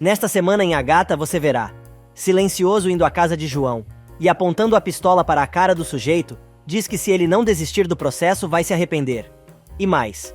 Nesta semana em Agatha você verá Silencioso indo à casa de João e apontando a pistola para a cara do sujeito, diz que se ele não desistir do processo vai se arrepender. E mais,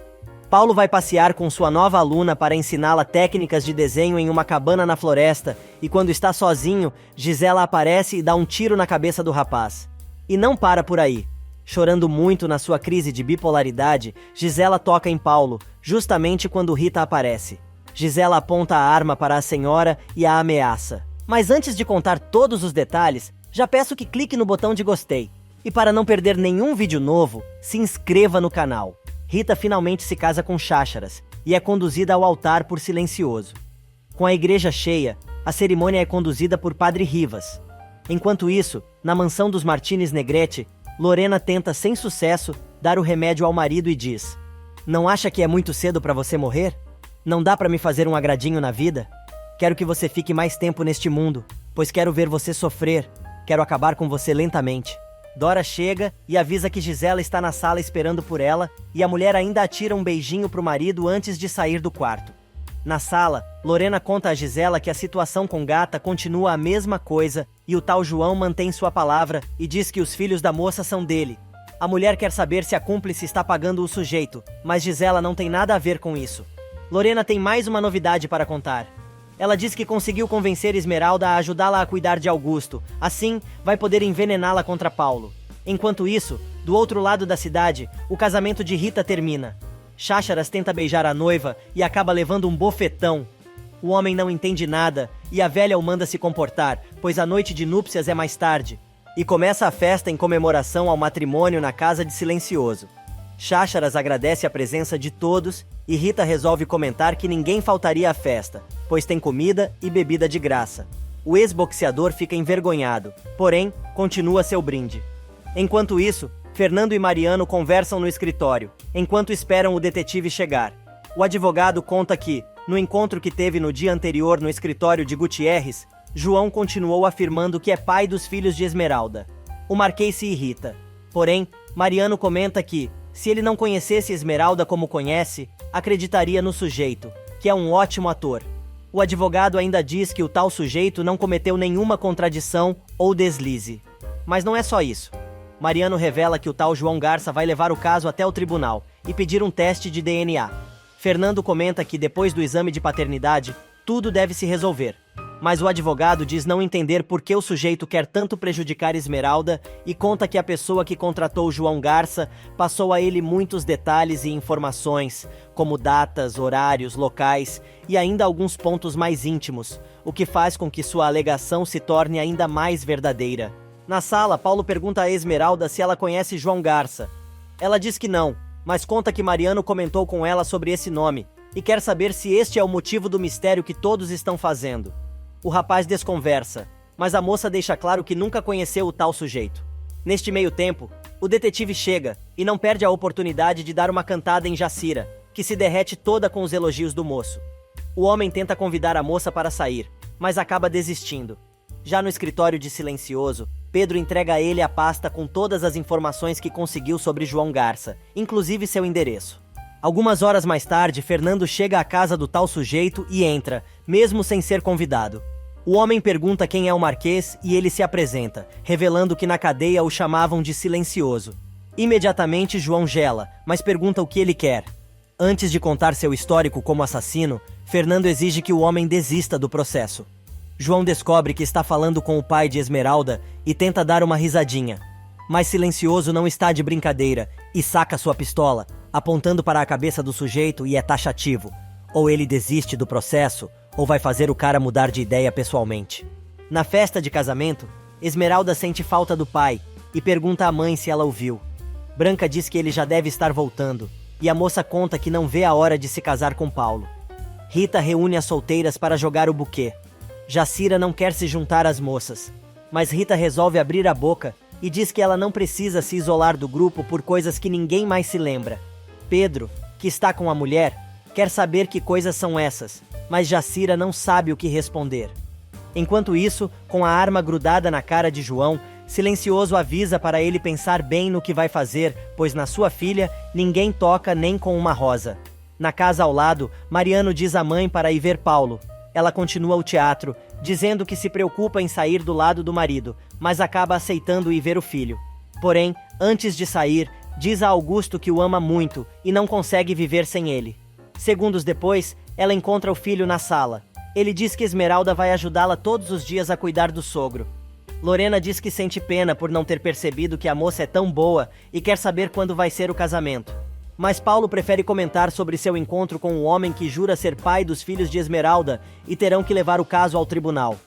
Paulo vai passear com sua nova aluna para ensiná-la técnicas de desenho em uma cabana na floresta e quando está sozinho, Gisela aparece e dá um tiro na cabeça do rapaz. E não para por aí. Chorando muito na sua crise de bipolaridade, Gisela toca em Paulo, justamente quando Rita aparece. Gisela aponta a arma para a senhora e a ameaça. Mas antes de contar todos os detalhes, já peço que clique no botão de gostei. E para não perder nenhum vídeo novo, se inscreva no canal. Rita finalmente se casa com Chácharas e é conduzida ao altar por Silencioso. Com a igreja cheia, a cerimônia é conduzida por Padre Rivas. Enquanto isso, na mansão dos Martínez Negrete, Lorena tenta sem sucesso dar o remédio ao marido e diz: "Não acha que é muito cedo para você morrer? Não dá para me fazer um agradinho na vida? Quero que você fique mais tempo neste mundo, pois quero ver você sofrer, quero acabar com você lentamente." Dora chega e avisa que Gisela está na sala esperando por ela e a mulher ainda atira um beijinho pro marido antes de sair do quarto. Na sala, Lorena conta a Gisela que a situação com Gata continua a mesma coisa e o tal João mantém sua palavra e diz que os filhos da moça são dele. A mulher quer saber se a cúmplice está pagando o sujeito, mas Gisela não tem nada a ver com isso. Lorena tem mais uma novidade para contar. Ela diz que conseguiu convencer Esmeralda a ajudá-la a cuidar de Augusto, assim vai poder envenená-la contra Paulo. Enquanto isso, do outro lado da cidade, o casamento de Rita termina. Chácharas tenta beijar a noiva e acaba levando um bofetão. O homem não entende nada e a velha o manda se comportar, pois a noite de núpcias é mais tarde. E começa a festa em comemoração ao matrimônio na casa de Silencioso. Chácharas agradece a presença de todos e Rita resolve comentar que ninguém faltaria à festa, pois tem comida e bebida de graça. O ex-boxeador fica envergonhado, porém, continua seu brinde. Enquanto isso, Fernando e Mariano conversam no escritório, enquanto esperam o detetive chegar. O advogado conta que, no encontro que teve no dia anterior no escritório de Gutierrez, João continuou afirmando que é pai dos filhos de Esmeralda. O Marquês se irrita. Porém, Mariano comenta que, se ele não conhecesse Esmeralda como conhece, acreditaria no sujeito, que é um ótimo ator. O advogado ainda diz que o tal sujeito não cometeu nenhuma contradição ou deslize. Mas não é só isso. Mariano revela que o tal João Garça vai levar o caso até o tribunal e pedir um teste de DNA. Fernando comenta que depois do exame de paternidade, tudo deve se resolver. Mas o advogado diz não entender por que o sujeito quer tanto prejudicar Esmeralda e conta que a pessoa que contratou João Garça passou a ele muitos detalhes e informações, como datas, horários, locais e ainda alguns pontos mais íntimos, o que faz com que sua alegação se torne ainda mais verdadeira. Na sala, Paulo pergunta a Esmeralda se ela conhece João Garça. Ela diz que não, mas conta que Mariano comentou com ela sobre esse nome e quer saber se este é o motivo do mistério que todos estão fazendo. O rapaz desconversa, mas a moça deixa claro que nunca conheceu o tal sujeito. Neste meio tempo, o detetive chega e não perde a oportunidade de dar uma cantada em Jacira, que se derrete toda com os elogios do moço. O homem tenta convidar a moça para sair, mas acaba desistindo. Já no escritório de Silencioso, Pedro entrega a ele a pasta com todas as informações que conseguiu sobre João Garça, inclusive seu endereço. Algumas horas mais tarde, Fernando chega à casa do tal sujeito e entra, mesmo sem ser convidado. O homem pergunta quem é o Marquês e ele se apresenta, revelando que na cadeia o chamavam de Silencioso. Imediatamente João gela, mas pergunta o que ele quer. Antes de contar seu histórico como assassino, Fernando exige que o homem desista do processo. João descobre que está falando com o pai de Esmeralda e tenta dar uma risadinha. Mas Silencioso não está de brincadeira e saca sua pistola, apontando para a cabeça do sujeito e é taxativo. Ou ele desiste do processo, ou vai fazer o cara mudar de ideia pessoalmente. Na festa de casamento, Esmeralda sente falta do pai e pergunta à mãe se ela o viu. Branca diz que ele já deve estar voltando, e a moça conta que não vê a hora de se casar com Paulo. Rita reúne as solteiras para jogar o buquê. Jacira não quer se juntar às moças, mas Rita resolve abrir a boca e diz que ela não precisa se isolar do grupo por coisas que ninguém mais se lembra. Pedro, que está com a mulher, quer saber que coisas são essas, mas Jacira não sabe o que responder. Enquanto isso, com a arma grudada na cara de João, Silencioso avisa para ele pensar bem no que vai fazer, pois na sua filha ninguém toca nem com uma rosa. Na casa ao lado, Mariano diz à mãe para ir ver Paulo. ela continua o teatro, dizendo que se preocupa em sair do lado do marido, mas acaba aceitando ir ver o filho. Porém, antes de sair, diz a Augusto que o ama muito e não consegue viver sem ele. Segundos depois, ela encontra o filho na sala. Ele diz que Esmeralda vai ajudá-la todos os dias a cuidar do sogro. Lorena diz que sente pena por não ter percebido que a moça é tão boa e quer saber quando vai ser o casamento. Mas Paulo prefere comentar sobre seu encontro com um homem que jura ser pai dos filhos de Esmeralda e terão que levar o caso ao tribunal.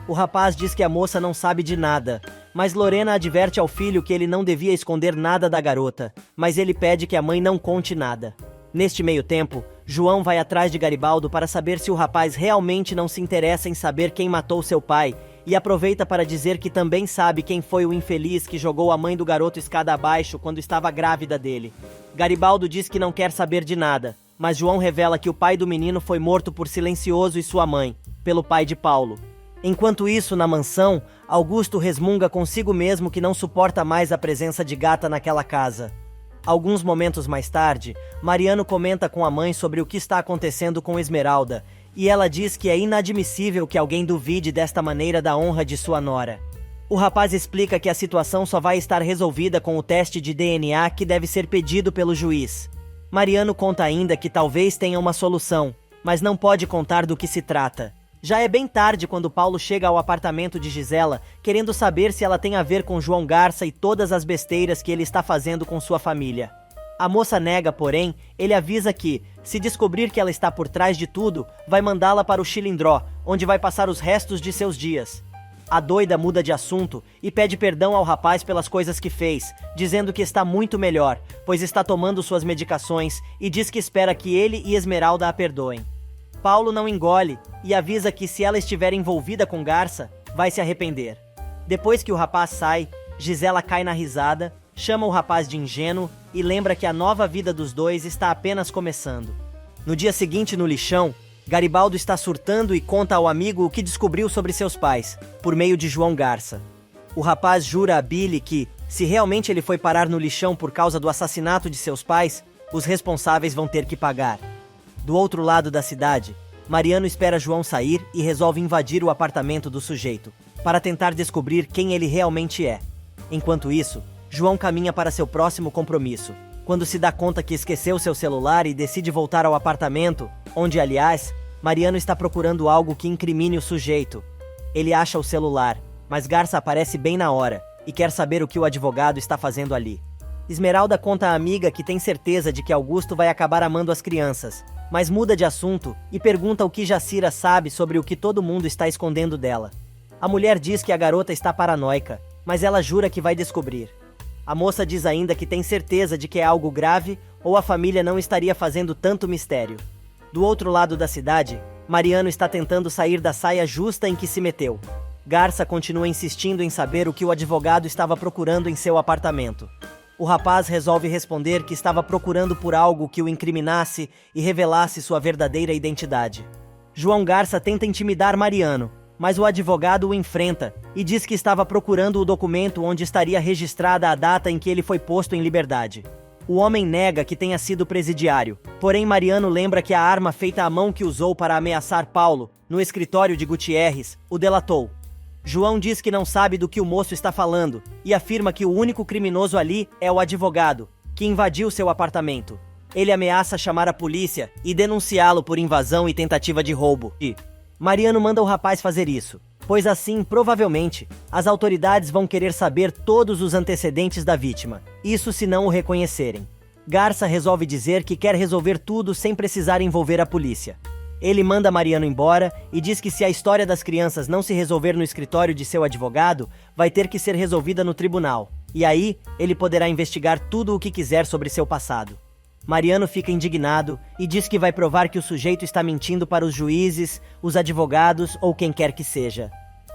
O rapaz diz que a moça não sabe de nada, mas Lorena adverte ao filho que ele não devia esconder nada da garota, mas ele pede que a mãe não conte nada. Neste meio tempo, João vai atrás de Garibaldo para saber se o rapaz realmente não se interessa em saber quem matou seu pai e aproveita para dizer que também sabe quem foi o infeliz que jogou a mãe do garoto escada abaixo quando estava grávida dele. Garibaldo diz que não quer saber de nada, mas João revela que o pai do menino foi morto por Silencioso e sua mãe, pelo pai de Paulo. Enquanto isso, na mansão, Augusto resmunga consigo mesmo que não suporta mais a presença de Gata naquela casa. Alguns momentos mais tarde, Mariano comenta com a mãe sobre o que está acontecendo com Esmeralda, e ela diz que é inadmissível que alguém duvide desta maneira da honra de sua nora. O rapaz explica que a situação só vai estar resolvida com o teste de DNA que deve ser pedido pelo juiz. Mariano conta ainda que talvez tenha uma solução, mas não pode contar do que se trata. Já é bem tarde quando Paulo chega ao apartamento de Gisela, querendo saber se ela tem a ver com João Garça e todas as besteiras que ele está fazendo com sua família. A moça nega, porém, ele avisa que, se descobrir que ela está por trás de tudo, vai mandá-la para o Chilindró, onde vai passar os restos de seus dias. A doida muda de assunto e pede perdão ao rapaz pelas coisas que fez, dizendo que está muito melhor, pois está tomando suas medicações e diz que espera que ele e Esmeralda a perdoem. Paulo não engole e avisa que se ela estiver envolvida com Garça, vai se arrepender. Depois que o rapaz sai, Gisela cai na risada, chama o rapaz de ingênuo e lembra que a nova vida dos dois está apenas começando. No dia seguinte, no lixão, Garibaldo está surtando e conta ao amigo o que descobriu sobre seus pais, por meio de João Garça. O rapaz jura a Billy que, se realmente ele foi parar no lixão por causa do assassinato de seus pais, os responsáveis vão ter que pagar. Do outro lado da cidade, Mariano espera João sair e resolve invadir o apartamento do sujeito, para tentar descobrir quem ele realmente é. Enquanto isso, João caminha para seu próximo compromisso, quando se dá conta que esqueceu seu celular e decide voltar ao apartamento, onde, aliás, Mariano está procurando algo que incrimine o sujeito. Ele acha o celular, mas Garça aparece bem na hora e quer saber o que o advogado está fazendo ali. Esmeralda conta à amiga que tem certeza de que Augusto vai acabar amando as crianças, mas muda de assunto e pergunta o que Jacira sabe sobre o que todo mundo está escondendo dela. A mulher diz que a garota está paranoica, mas ela jura que vai descobrir. A moça diz ainda que tem certeza de que é algo grave ou a família não estaria fazendo tanto mistério. Do outro lado da cidade, Mariano está tentando sair da saia justa em que se meteu. Garça continua insistindo em saber o que o advogado estava procurando em seu apartamento. O rapaz resolve responder que estava procurando por algo que o incriminasse e revelasse sua verdadeira identidade. João Garça tenta intimidar Mariano, mas o advogado o enfrenta e diz que estava procurando o documento onde estaria registrada a data em que ele foi posto em liberdade. O homem nega que tenha sido presidiário, porém Mariano lembra que a arma feita à mão que usou para ameaçar Paulo, no escritório de Gutierrez, o delatou. João diz que não sabe do que o moço está falando e afirma que o único criminoso ali é o advogado, que invadiu seu apartamento. Ele ameaça chamar a polícia e denunciá-lo por invasão e tentativa de roubo. Mariano manda o rapaz fazer isso, pois assim, provavelmente, as autoridades vão querer saber todos os antecedentes da vítima, isso se não o reconhecerem. Garça resolve dizer que quer resolver tudo sem precisar envolver a polícia. Ele manda Mariano embora e diz que se a história das crianças não se resolver no escritório de seu advogado, vai ter que ser resolvida no tribunal. E aí, ele poderá investigar tudo o que quiser sobre seu passado. Mariano fica indignado e diz que vai provar que o sujeito está mentindo para os juízes, os advogados ou quem quer que seja.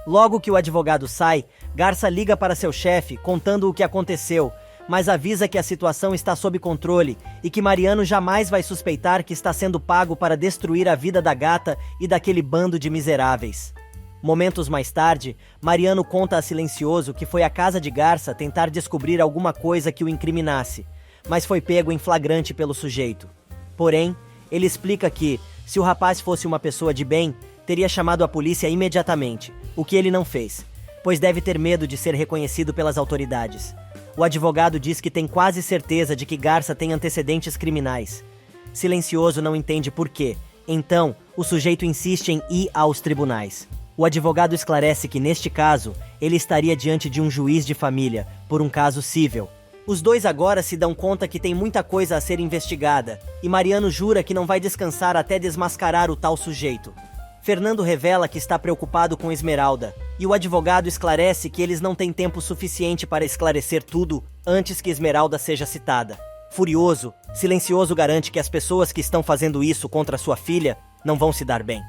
Logo que o advogado sai, Garça liga para seu chefe contando o que aconteceu, mas avisa que a situação está sob controle e que Mariano jamais vai suspeitar que está sendo pago para destruir a vida da gata e daquele bando de miseráveis. Momentos mais tarde, Mariano conta a Silencioso que foi à casa de Garça tentar descobrir alguma coisa que o incriminasse, mas foi pego em flagrante pelo sujeito. Porém, ele explica que, se o rapaz fosse uma pessoa de bem, teria chamado a polícia imediatamente, o que ele não fez, pois deve ter medo de ser reconhecido pelas autoridades. O advogado diz que tem quase certeza de que Garça tem antecedentes criminais. Silencioso não entende por quê, então o sujeito insiste em ir aos tribunais. O advogado esclarece que, neste caso, ele estaria diante de um juiz de família, por um caso cível. Os dois agora se dão conta que tem muita coisa a ser investigada, e Mariano jura que não vai descansar até desmascarar o tal sujeito. Fernando revela que está preocupado com Esmeralda, e o advogado esclarece que eles não têm tempo suficiente para esclarecer tudo antes que Esmeralda seja citada. Furioso, Silencioso garante que as pessoas que estão fazendo isso contra sua filha não vão se dar bem.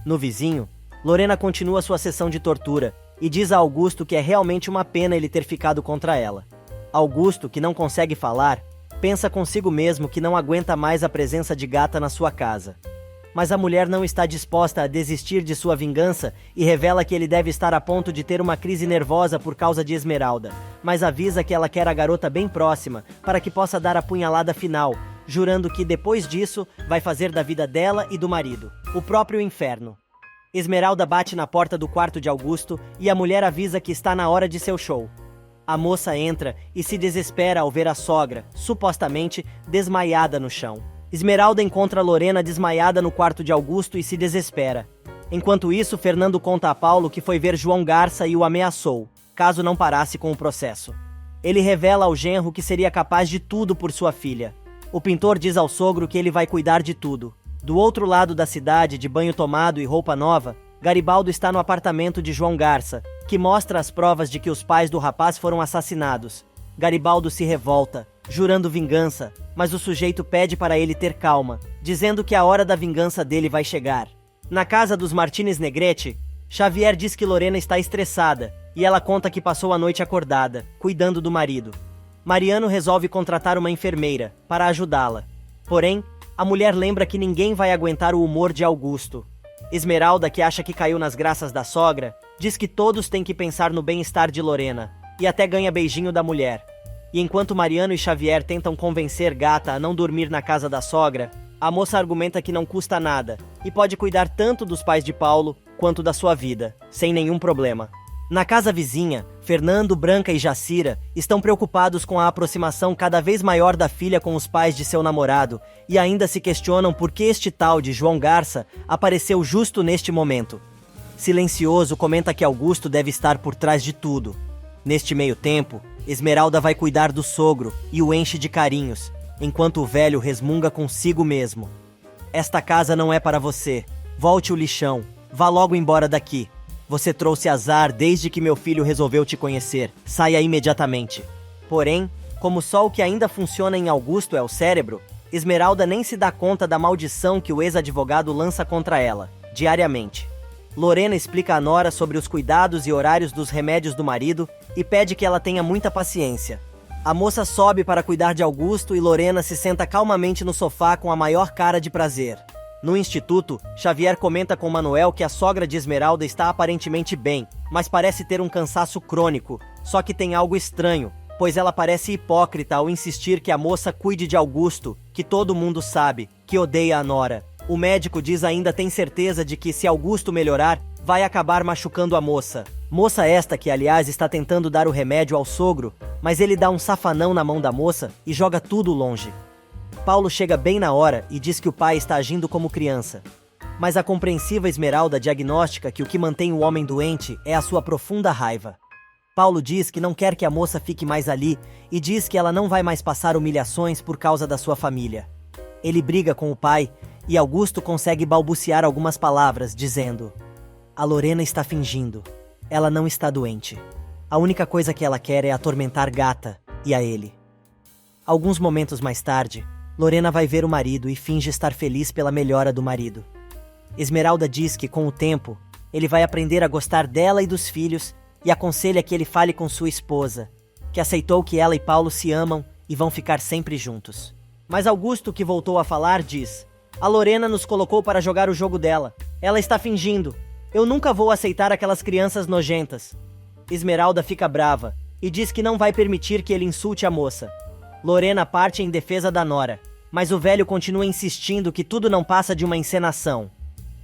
No vizinho, Lorena continua sua sessão de tortura e diz a Augusto que é realmente uma pena ele ter ficado contra ela. Augusto, que não consegue falar, pensa consigo mesmo que não aguenta mais a presença de Gata na sua casa. Mas a mulher não está disposta a desistir de sua vingança e revela que ele deve estar a ponto de ter uma crise nervosa por causa de Esmeralda, mas avisa que ela quer a garota bem próxima para que possa dar a punhalada final, jurando que depois disso vai fazer da vida dela e do marido o próprio inferno. Esmeralda bate na porta do quarto de Augusto e a mulher avisa que está na hora de seu show. A moça entra e se desespera ao ver a sogra, supostamente desmaiada no chão. Esmeralda encontra Lorena desmaiada no quarto de Augusto e se desespera. Enquanto isso, Fernando conta a Paulo que foi ver João Garça e o ameaçou, caso não parasse com o processo. Ele revela ao genro que seria capaz de tudo por sua filha. O pintor diz ao sogro que ele vai cuidar de tudo. Do outro lado da cidade, de banho tomado e roupa nova, Garibaldo está no apartamento de João Garça, que mostra as provas de que os pais do rapaz foram assassinados. Garibaldo se revolta, jurando vingança, mas o sujeito pede para ele ter calma, dizendo que a hora da vingança dele vai chegar. Na casa dos Martínez Negrete, Xavier diz que Lorena está estressada, e ela conta que passou a noite acordada, cuidando do marido. Mariano resolve contratar uma enfermeira, para ajudá-la. Porém, a mulher lembra que ninguém vai aguentar o humor de Augusto. Esmeralda, que acha que caiu nas graças da sogra, diz que todos têm que pensar no bem-estar de Lorena, e até ganha beijinho da mulher. E enquanto Mariano e Xavier tentam convencer Gata a não dormir na casa da sogra, a moça argumenta que não custa nada, e pode cuidar tanto dos pais de Paulo, quanto da sua vida, sem nenhum problema. Na casa vizinha, Fernando, Branca e Jacira estão preocupados com a aproximação cada vez maior da filha com os pais de seu namorado e ainda se questionam por que este tal de João Garça apareceu justo neste momento. Silencioso comenta que Augusto deve estar por trás de tudo. Neste meio tempo, Esmeralda vai cuidar do sogro e o enche de carinhos, enquanto o velho resmunga consigo mesmo. Esta casa não é para você. Volte o lixão. Vá logo embora daqui. Você trouxe azar desde que meu filho resolveu te conhecer. Saia imediatamente. Porém, como só o que ainda funciona em Augusto é o cérebro, Esmeralda nem se dá conta da maldição que o ex-advogado lança contra ela, diariamente. Lorena explica a nora sobre os cuidados e horários dos remédios do marido e pede que ela tenha muita paciência. A moça sobe para cuidar de Augusto e Lorena se senta calmamente no sofá com a maior cara de prazer. No instituto, Xavier comenta com Manuel que a sogra de Esmeralda está aparentemente bem, mas parece ter um cansaço crônico, só que tem algo estranho, pois ela parece hipócrita ao insistir que a moça cuide de Augusto, que todo mundo sabe, que odeia a nora. O médico diz ainda tem certeza de que se Augusto melhorar, vai acabar machucando a moça. Moça esta que, aliás, está tentando dar o remédio ao sogro, mas ele dá um safanão na mão da moça e joga tudo longe. Paulo chega bem na hora e diz que o pai está agindo como criança. Mas a compreensiva Esmeralda diagnostica que o que mantém o homem doente é a sua profunda raiva. Paulo diz que não quer que a moça fique mais ali e diz que ela não vai mais passar humilhações por causa da sua família. Ele briga com o pai e Augusto consegue balbuciar algumas palavras, dizendo: "A Lorena está fingindo. Ela não está doente. A única coisa que ela quer é atormentar Gata e a ele." Alguns momentos mais tarde, Lorena vai ver o marido e finge estar feliz pela melhora do marido. Esmeralda diz que, com o tempo, ele vai aprender a gostar dela e dos filhos e aconselha que ele fale com sua esposa, que aceitou que ela e Paulo se amam e vão ficar sempre juntos. Mas Augusto, que voltou a falar, diz: "A Lorena nos colocou para jogar o jogo dela. Ela está fingindo. Eu nunca vou aceitar aquelas crianças nojentas." Esmeralda fica brava e diz que não vai permitir que ele insulte a moça. Lorena parte em defesa da nora, mas o velho continua insistindo que tudo não passa de uma encenação.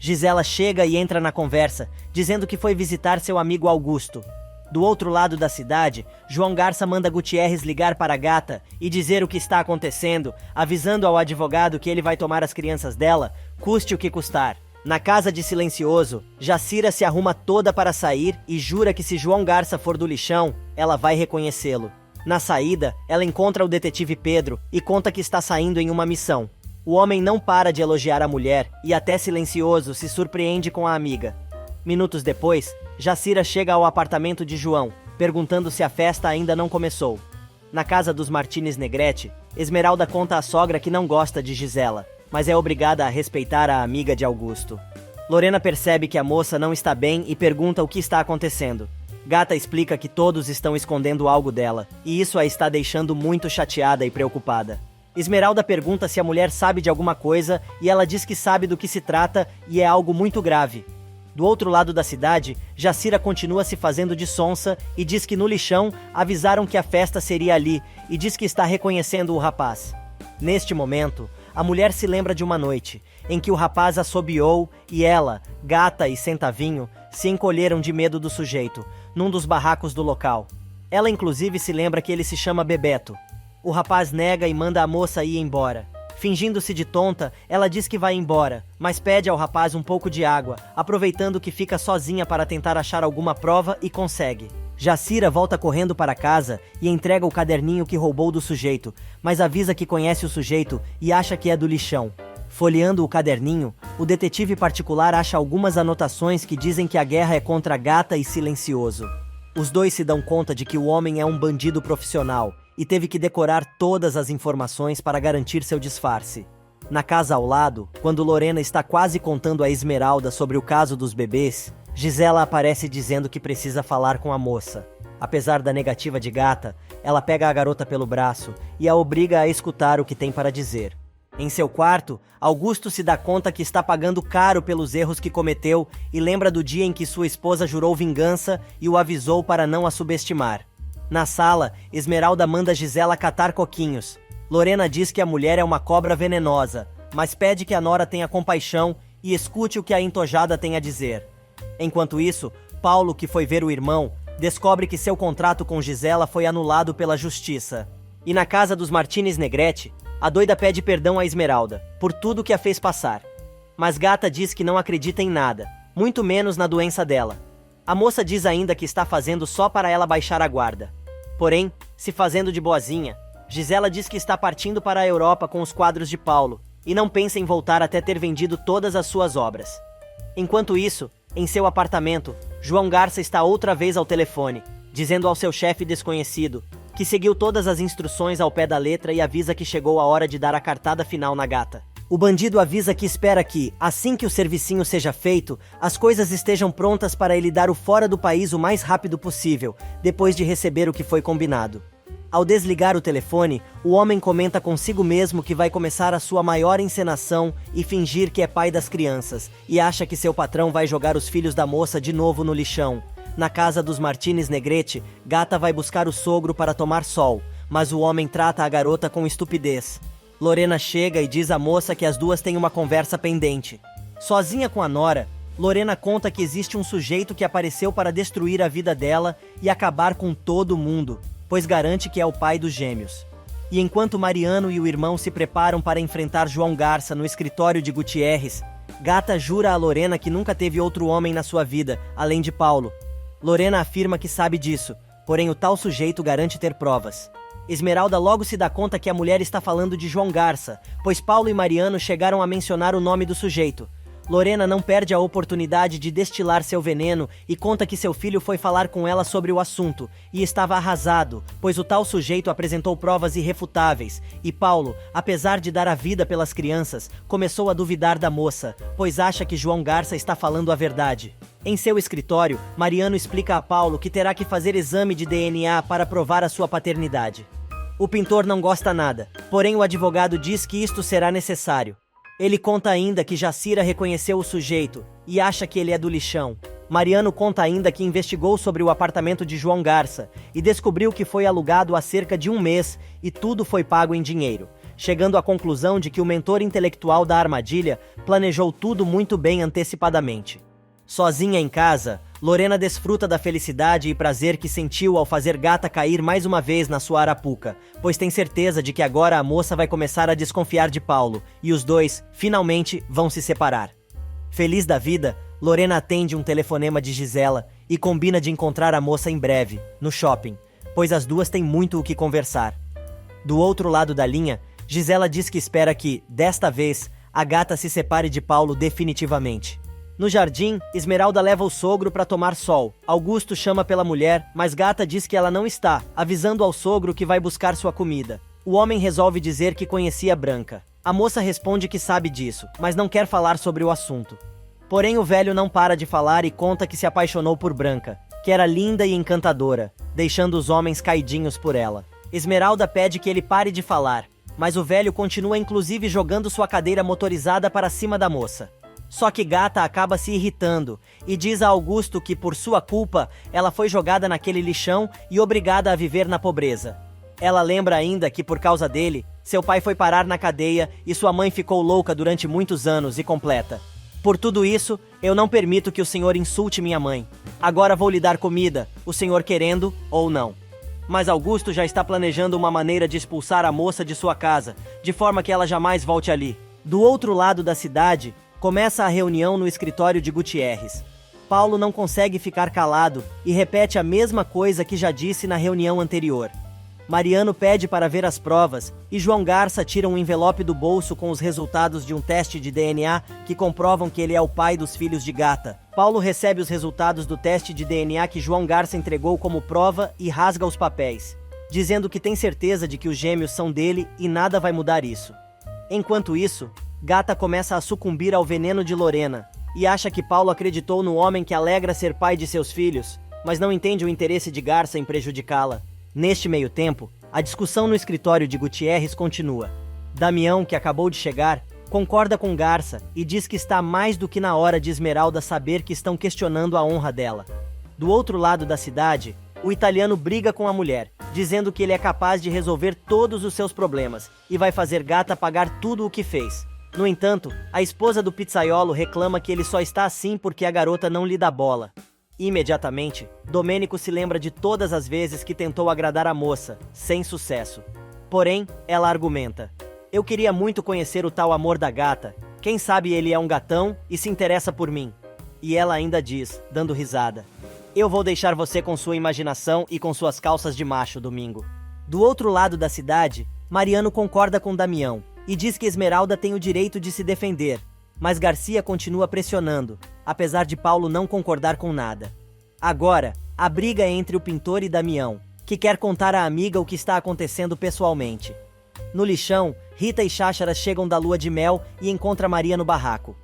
Gisela chega e entra na conversa, dizendo que foi visitar seu amigo Augusto. Do outro lado da cidade, João Garça manda Gutierrez ligar para a gata e dizer o que está acontecendo, avisando ao advogado que ele vai tomar as crianças dela, custe o que custar. Na casa de Silencioso, Jacira se arruma toda para sair e jura que se João Garça for do lixão, ela vai reconhecê-lo. Na saída, ela encontra o detetive Pedro e conta que está saindo em uma missão. O homem não para de elogiar a mulher e até Silencioso se surpreende com a amiga. Minutos depois, Jacira chega ao apartamento de João, perguntando se a festa ainda não começou. Na casa dos Martínez Negrete, Esmeralda conta à sogra que não gosta de Gisela, mas é obrigada a respeitar a amiga de Augusto. Lorena percebe que a moça não está bem e pergunta o que está acontecendo. Gata explica que todos estão escondendo algo dela, e isso a está deixando muito chateada e preocupada. Esmeralda pergunta se a mulher sabe de alguma coisa e ela diz que sabe do que se trata e é algo muito grave. Do outro lado da cidade, Jacira continua se fazendo de sonsa e diz que no lixão avisaram que a festa seria ali e diz que está reconhecendo o rapaz. Neste momento, a mulher se lembra de uma noite em que o rapaz assobiou e ela, Gata e Centavinho, se encolheram de medo do sujeito, num dos barracos do local. Ela inclusive se lembra que ele se chama Bebeto. O rapaz nega e manda a moça ir embora. Fingindo-se de tonta, ela diz que vai embora, mas pede ao rapaz um pouco de água, aproveitando que fica sozinha para tentar achar alguma prova e consegue. Jacira volta correndo para casa e entrega o caderninho que roubou do sujeito, mas avisa que conhece o sujeito e acha que é do lixão. Folheando o caderninho, o detetive particular acha algumas anotações que dizem que a guerra é contra Gata e Silencioso. Os dois se dão conta de que o homem é um bandido profissional e teve que decorar todas as informações para garantir seu disfarce. Na casa ao lado, quando Lorena está quase contando a Esmeralda sobre o caso dos bebês, Gisela aparece dizendo que precisa falar com a moça. Apesar da negativa de Gata, ela pega a garota pelo braço e a obriga a escutar o que tem para dizer. Em seu quarto, Augusto se dá conta que está pagando caro pelos erros que cometeu e lembra do dia em que sua esposa jurou vingança e o avisou para não a subestimar. Na sala, Esmeralda manda Gisela catar coquinhos. Lorena diz que a mulher é uma cobra venenosa, mas pede que a nora tenha compaixão e escute o que a entojada tem a dizer. Enquanto isso, Paulo, que foi ver o irmão, descobre que seu contrato com Gisela foi anulado pela justiça. E na casa dos Martínez Negrete, a doida pede perdão a Esmeralda, por tudo que a fez passar. Mas Gata diz que não acredita em nada, muito menos na doença dela. A moça diz ainda que está fazendo só para ela baixar a guarda. Porém, se fazendo de boazinha, Gisela diz que está partindo para a Europa com os quadros de Paulo e não pensa em voltar até ter vendido todas as suas obras. Enquanto isso, em seu apartamento, João Garça está outra vez ao telefone, dizendo ao seu chefe desconhecido que seguiu todas as instruções ao pé da letra e avisa que chegou a hora de dar a cartada final na Gata. O bandido avisa que espera que, assim que o servicinho seja feito, as coisas estejam prontas para ele dar o fora do país o mais rápido possível, depois de receber o que foi combinado. Ao desligar o telefone, o homem comenta consigo mesmo que vai começar a sua maior encenação e fingir que é pai das crianças, e acha que seu patrão vai jogar os filhos da moça de novo no lixão. Na casa dos Martínez Negrete, Gata vai buscar o sogro para tomar sol, mas o homem trata a garota com estupidez. Lorena chega e diz à moça que as duas têm uma conversa pendente. Sozinha com a nora, Lorena conta que existe um sujeito que apareceu para destruir a vida dela e acabar com todo mundo, pois garante que é o pai dos gêmeos. E enquanto Mariano e o irmão se preparam para enfrentar João Garça no escritório de Gutierrez, Gata jura a Lorena que nunca teve outro homem na sua vida, além de Paulo. Lorena afirma que sabe disso, porém o tal sujeito garante ter provas. Esmeralda logo se dá conta que a mulher está falando de João Garça, pois Paulo e Mariano chegaram a mencionar o nome do sujeito. Lorena não perde a oportunidade de destilar seu veneno e conta que seu filho foi falar com ela sobre o assunto e estava arrasado, pois o tal sujeito apresentou provas irrefutáveis e Paulo, apesar de dar a vida pelas crianças, começou a duvidar da moça, pois acha que João Garça está falando a verdade. Em seu escritório, Mariano explica a Paulo que terá que fazer exame de DNA para provar a sua paternidade. O pintor não gosta nada, porém o advogado diz que isto será necessário. Ele conta ainda que Jacira reconheceu o sujeito e acha que ele é do lixão. Mariano conta ainda que investigou sobre o apartamento de João Garça e descobriu que foi alugado há cerca de um mês e tudo foi pago em dinheiro. chegando à conclusão de que o mentor intelectual da armadilha planejou tudo muito bem antecipadamente. Sozinha em casa, Lorena desfruta da felicidade e prazer que sentiu ao fazer Gata cair mais uma vez na sua arapuca, pois tem certeza de que agora a moça vai começar a desconfiar de Paulo, e os dois, finalmente, vão se separar. Feliz da vida, Lorena atende um telefonema de Gisela e combina de encontrar a moça em breve, no shopping, pois as duas têm muito o que conversar. Do outro lado da linha, Gisela diz que espera que, desta vez, a Gata se separe de Paulo definitivamente. No jardim, Esmeralda leva o sogro para tomar sol. Augusto chama pela mulher, mas Gata diz que ela não está, avisando ao sogro que vai buscar sua comida. O homem resolve dizer que conhecia Branca. A moça responde que sabe disso, mas não quer falar sobre o assunto. Porém, o velho não para de falar e conta que se apaixonou por Branca, que era linda e encantadora, deixando os homens caidinhos por ela. Esmeralda pede que ele pare de falar, mas o velho continua inclusive jogando sua cadeira motorizada para cima da moça. Só que Gata acaba se irritando e diz a Augusto que por sua culpa ela foi jogada naquele lixão e obrigada a viver na pobreza. Ela lembra ainda que por causa dele, seu pai foi parar na cadeia e sua mãe ficou louca durante muitos anos e completa. Por tudo isso, eu não permito que o senhor insulte minha mãe. Agora vou lhe dar comida, o senhor querendo ou não. Mas Augusto já está planejando uma maneira de expulsar a moça de sua casa, de forma que ela jamais volte ali. Do outro lado da cidade, começa a reunião no escritório de Gutierrez. Paulo não consegue ficar calado e repete a mesma coisa que já disse na reunião anterior. Mariano pede para ver as provas e João Garça tira um envelope do bolso com os resultados de um teste de DNA que comprovam que ele é o pai dos filhos de Gata. Paulo recebe os resultados do teste de DNA que João Garça entregou como prova e rasga os papéis, dizendo que tem certeza de que os gêmeos são dele e nada vai mudar isso. Enquanto isso, Gata começa a sucumbir ao veneno de Lorena e acha que Paulo acreditou no homem que alegra ser pai de seus filhos, mas não entende o interesse de Garça em prejudicá-la. Neste meio tempo, a discussão no escritório de Gutierrez continua. Damião, que acabou de chegar, concorda com Garça e diz que está mais do que na hora de Esmeralda saber que estão questionando a honra dela. Do outro lado da cidade, o italiano briga com a mulher, dizendo que ele é capaz de resolver todos os seus problemas e vai fazer Gata pagar tudo o que fez. No entanto, a esposa do pizzaiolo reclama que ele só está assim porque a garota não lhe dá bola. Imediatamente, Domênico se lembra de todas as vezes que tentou agradar a moça, sem sucesso. Porém, ela argumenta: eu queria muito conhecer o tal amor da Gata, quem sabe ele é um gatão e se interessa por mim. E ela ainda diz, dando risada: eu vou deixar você com sua imaginação e com suas calças de macho, Domingo. Do outro lado da cidade, Mariano concorda com Damião e diz que Esmeralda tem o direito de se defender, mas Garcia continua pressionando, apesar de Paulo não concordar com nada. Agora, a briga é entre o pintor e Damião, que quer contar à amiga o que está acontecendo pessoalmente. No lixão, Rita e Cháchara chegam da lua de mel e encontram Maria no barraco.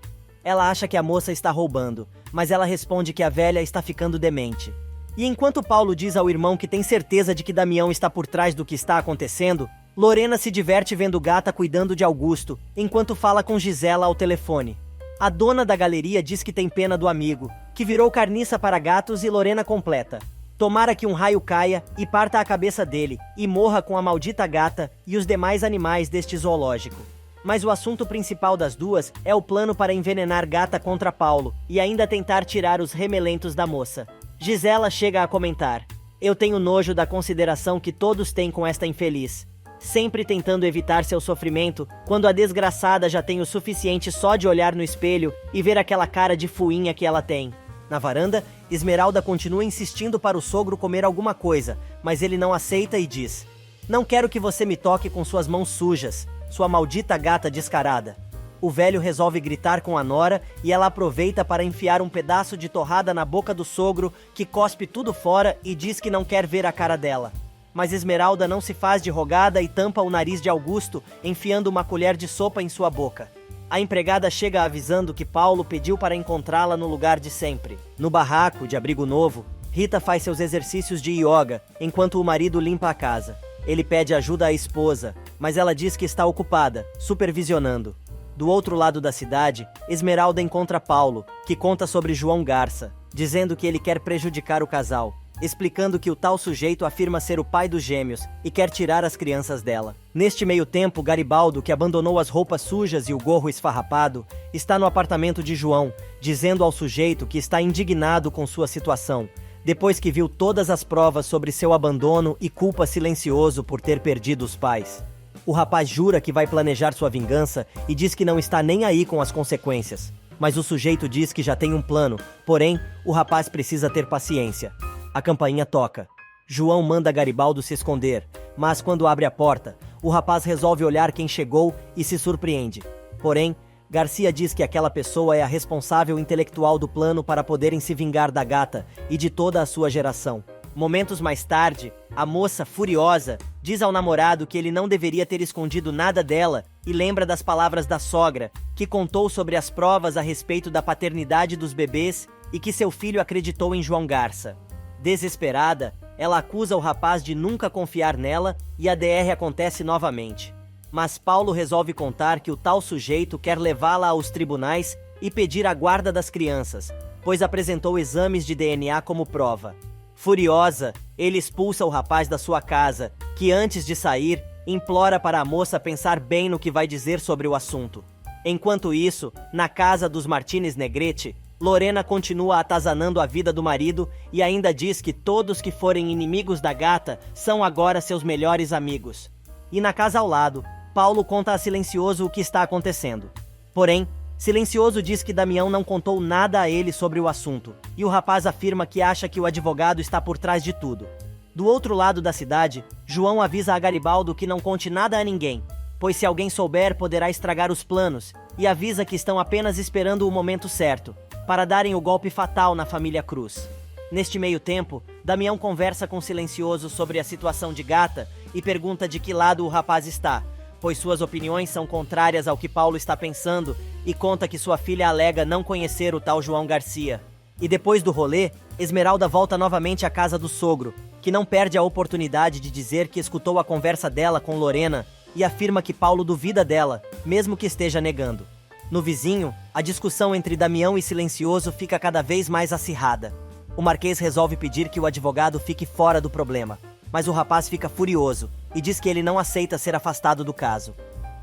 Ela acha que a moça está roubando, mas ela responde que a velha está ficando demente. E enquanto Paulo diz ao irmão que tem certeza de que Damião está por trás do que está acontecendo, Lorena se diverte vendo Gata cuidando de Augusto, enquanto fala com Gisela ao telefone. A dona da galeria diz que tem pena do amigo, que virou carniça para gatos, e Lorena completa: tomara que um raio caia e parta a cabeça dele, e morra com a maldita Gata e os demais animais deste zoológico. Mas o assunto principal das duas é o plano para envenenar Gata contra Paulo, e ainda tentar tirar os remelentos da moça. Gisela chega a comentar: eu tenho nojo da consideração que todos têm com esta infeliz, sempre tentando evitar seu sofrimento, quando a desgraçada já tem o suficiente só de olhar no espelho e ver aquela cara de fuinha que ela tem. Na varanda, Esmeralda continua insistindo para o sogro comer alguma coisa, mas ele não aceita e diz: não quero que você me toque com suas mãos sujas, sua maldita gata descarada. O velho resolve gritar com a nora e ela aproveita para enfiar um pedaço de torrada na boca do sogro, que cospe tudo fora e diz que não quer ver a cara dela. Mas Esmeralda não se faz de rogada e tampa o nariz de Augusto, enfiando uma colher de sopa em sua boca. A empregada chega avisando que Paulo pediu para encontrá-la no lugar de sempre. No barraco, de abrigo novo, Rita faz seus exercícios de yoga, enquanto o marido limpa a casa. Ele pede ajuda à esposa, mas ela diz que está ocupada, supervisionando. Do outro lado da cidade, Esmeralda encontra Paulo, que conta sobre João Garça, dizendo que ele quer prejudicar o casal. explicando que o tal sujeito afirma ser o pai dos gêmeos e quer tirar as crianças dela. Neste meio tempo, Garibaldo, que abandonou as roupas sujas e o gorro esfarrapado, está no apartamento de João, dizendo ao sujeito que está indignado com sua situação, depois que viu todas as provas sobre seu abandono e culpa silencioso por ter perdido os pais. O rapaz jura que vai planejar sua vingança e diz que não está nem aí com as consequências. Mas o sujeito diz que já tem um plano, porém, o rapaz precisa ter paciência. A campainha toca. João manda Garibaldo se esconder, mas quando abre a porta, o rapaz resolve olhar quem chegou e se surpreende. Porém, Garcia diz que aquela pessoa é a responsável intelectual do plano para poderem se vingar da gata e de toda a sua geração. Momentos mais tarde, a moça, furiosa, diz ao namorado que ele não deveria ter escondido nada dela e lembra das palavras da sogra, que contou sobre as provas a respeito da paternidade dos bebês e que seu filho acreditou em João Garça. Desesperada, ela acusa o rapaz de nunca confiar nela e a DR acontece novamente. Mas Paulo resolve contar que o tal sujeito quer levá-la aos tribunais e pedir a guarda das crianças, pois apresentou exames de DNA como prova. Furiosa, ele expulsa o rapaz da sua casa, que antes de sair, implora para a moça pensar bem no que vai dizer sobre o assunto. Enquanto isso, na casa dos Martínez Negrete, Lorena continua atazanando a vida do marido e ainda diz que todos que forem inimigos da gata são agora seus melhores amigos. E na casa ao lado, Paulo conta a Silencioso o que está acontecendo. Porém, Silencioso diz que Damião não contou nada a ele sobre o assunto, e o rapaz afirma que acha que o advogado está por trás de tudo. Do outro lado da cidade, João avisa a Garibaldo que não conte nada a ninguém, pois se alguém souber poderá estragar os planos, e avisa que estão apenas esperando o momento certo, para darem o golpe fatal na família Cruz. Neste meio tempo, Damião conversa com Silencioso sobre a situação de Gata e pergunta de que lado o rapaz está, pois suas opiniões são contrárias ao que Paulo está pensando e conta que sua filha alega não conhecer o tal João Garcia. E depois do rolê, Esmeralda volta novamente à casa do sogro, que não perde a oportunidade de dizer que escutou a conversa dela com Lorena e afirma que Paulo duvida dela, mesmo que esteja negando. No vizinho, a discussão entre Damião e Silencioso fica cada vez mais acirrada. O Marquês resolve pedir que o advogado fique fora do problema, mas o rapaz fica furioso e diz que ele não aceita ser afastado do caso.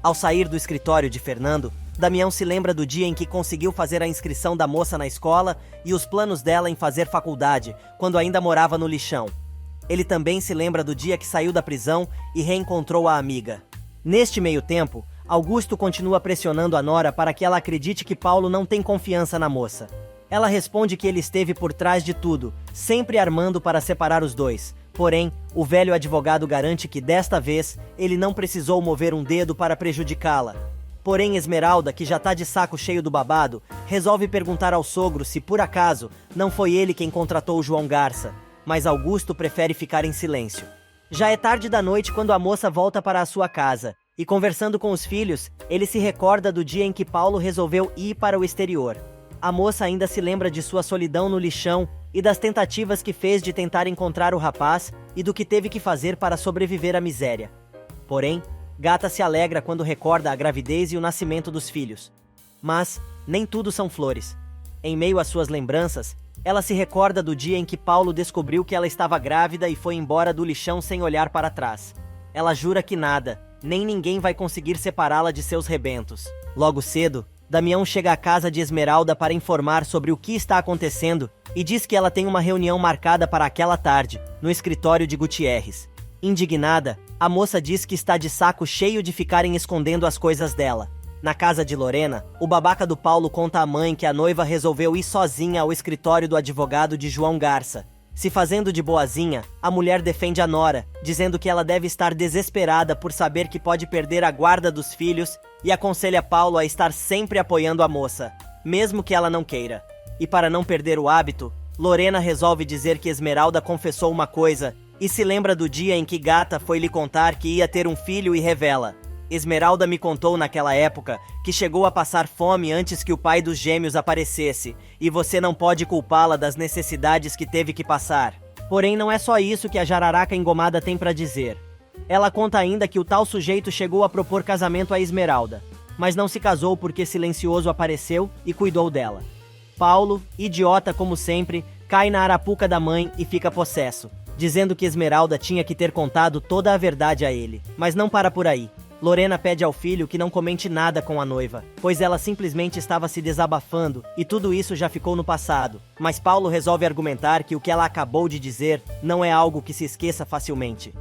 Ao sair do escritório de Fernando, Damião se lembra do dia em que conseguiu fazer a inscrição da moça na escola e os planos dela em fazer faculdade, quando ainda morava no lixão. Ele também se lembra do dia que saiu da prisão e reencontrou a amiga. Neste meio tempo, Augusto continua pressionando a Nora para que ela acredite que Paulo não tem confiança na moça. Ela responde que ele esteve por trás de tudo, sempre armando para separar os dois. Porém, o velho advogado garante que desta vez ele não precisou mover um dedo para prejudicá-la. Porém, Esmeralda, que já tá de saco cheio do babado, resolve perguntar ao sogro se por acaso não foi ele quem contratou o João Garça, mas Augusto prefere ficar em silêncio. Já é tarde da noite quando a moça volta para a sua casa, e conversando com os filhos, ele se recorda do dia em que Paulo resolveu ir para o exterior. A moça ainda se lembra de sua solidão no lixão e das tentativas que fez de tentar encontrar o rapaz e do que teve que fazer para sobreviver à miséria. Porém, Gata se alegra quando recorda a gravidez e o nascimento dos filhos. Mas nem tudo são flores. Em meio às suas lembranças, ela se recorda do dia em que Paulo descobriu que ela estava grávida e foi embora do lixão sem olhar para trás. Ela jura que nada, nem ninguém vai conseguir separá-la de seus rebentos. Logo cedo, Damião chega à casa de Esmeralda para informar sobre o que está acontecendo e diz que ela tem uma reunião marcada para aquela tarde, no escritório de Gutierrez. Indignada, a moça diz que está de saco cheio de ficarem escondendo as coisas dela. Na casa de Lorena, o babaca do Paulo conta à mãe que a noiva resolveu ir sozinha ao escritório do advogado de João Garça. Se fazendo de boazinha, a mulher defende a Nora, dizendo que ela deve estar desesperada por saber que pode perder a guarda dos filhos e aconselha Paulo a estar sempre apoiando a moça, mesmo que ela não queira. E para não perder o hábito, Lorena resolve dizer que Esmeralda confessou uma coisa e se lembra do dia em que Gata foi lhe contar que ia ter um filho e revela: Esmeralda me contou naquela época que chegou a passar fome antes que o pai dos gêmeos aparecesse, e você não pode culpá-la das necessidades que teve que passar. Porém, não é só isso que a jararaca engomada tem para dizer. Ela conta ainda que o tal sujeito chegou a propor casamento a Esmeralda, mas não se casou porque Silencioso apareceu e cuidou dela. Paulo, idiota como sempre, cai na arapuca da mãe e fica possesso, dizendo que Esmeralda tinha que ter contado toda a verdade a ele. Mas não para por aí. Lorena pede ao filho que não comente nada com a noiva, pois ela simplesmente estava se desabafando e tudo isso já ficou no passado. Mas Paulo resolve argumentar que o que ela acabou de dizer não é algo que se esqueça facilmente.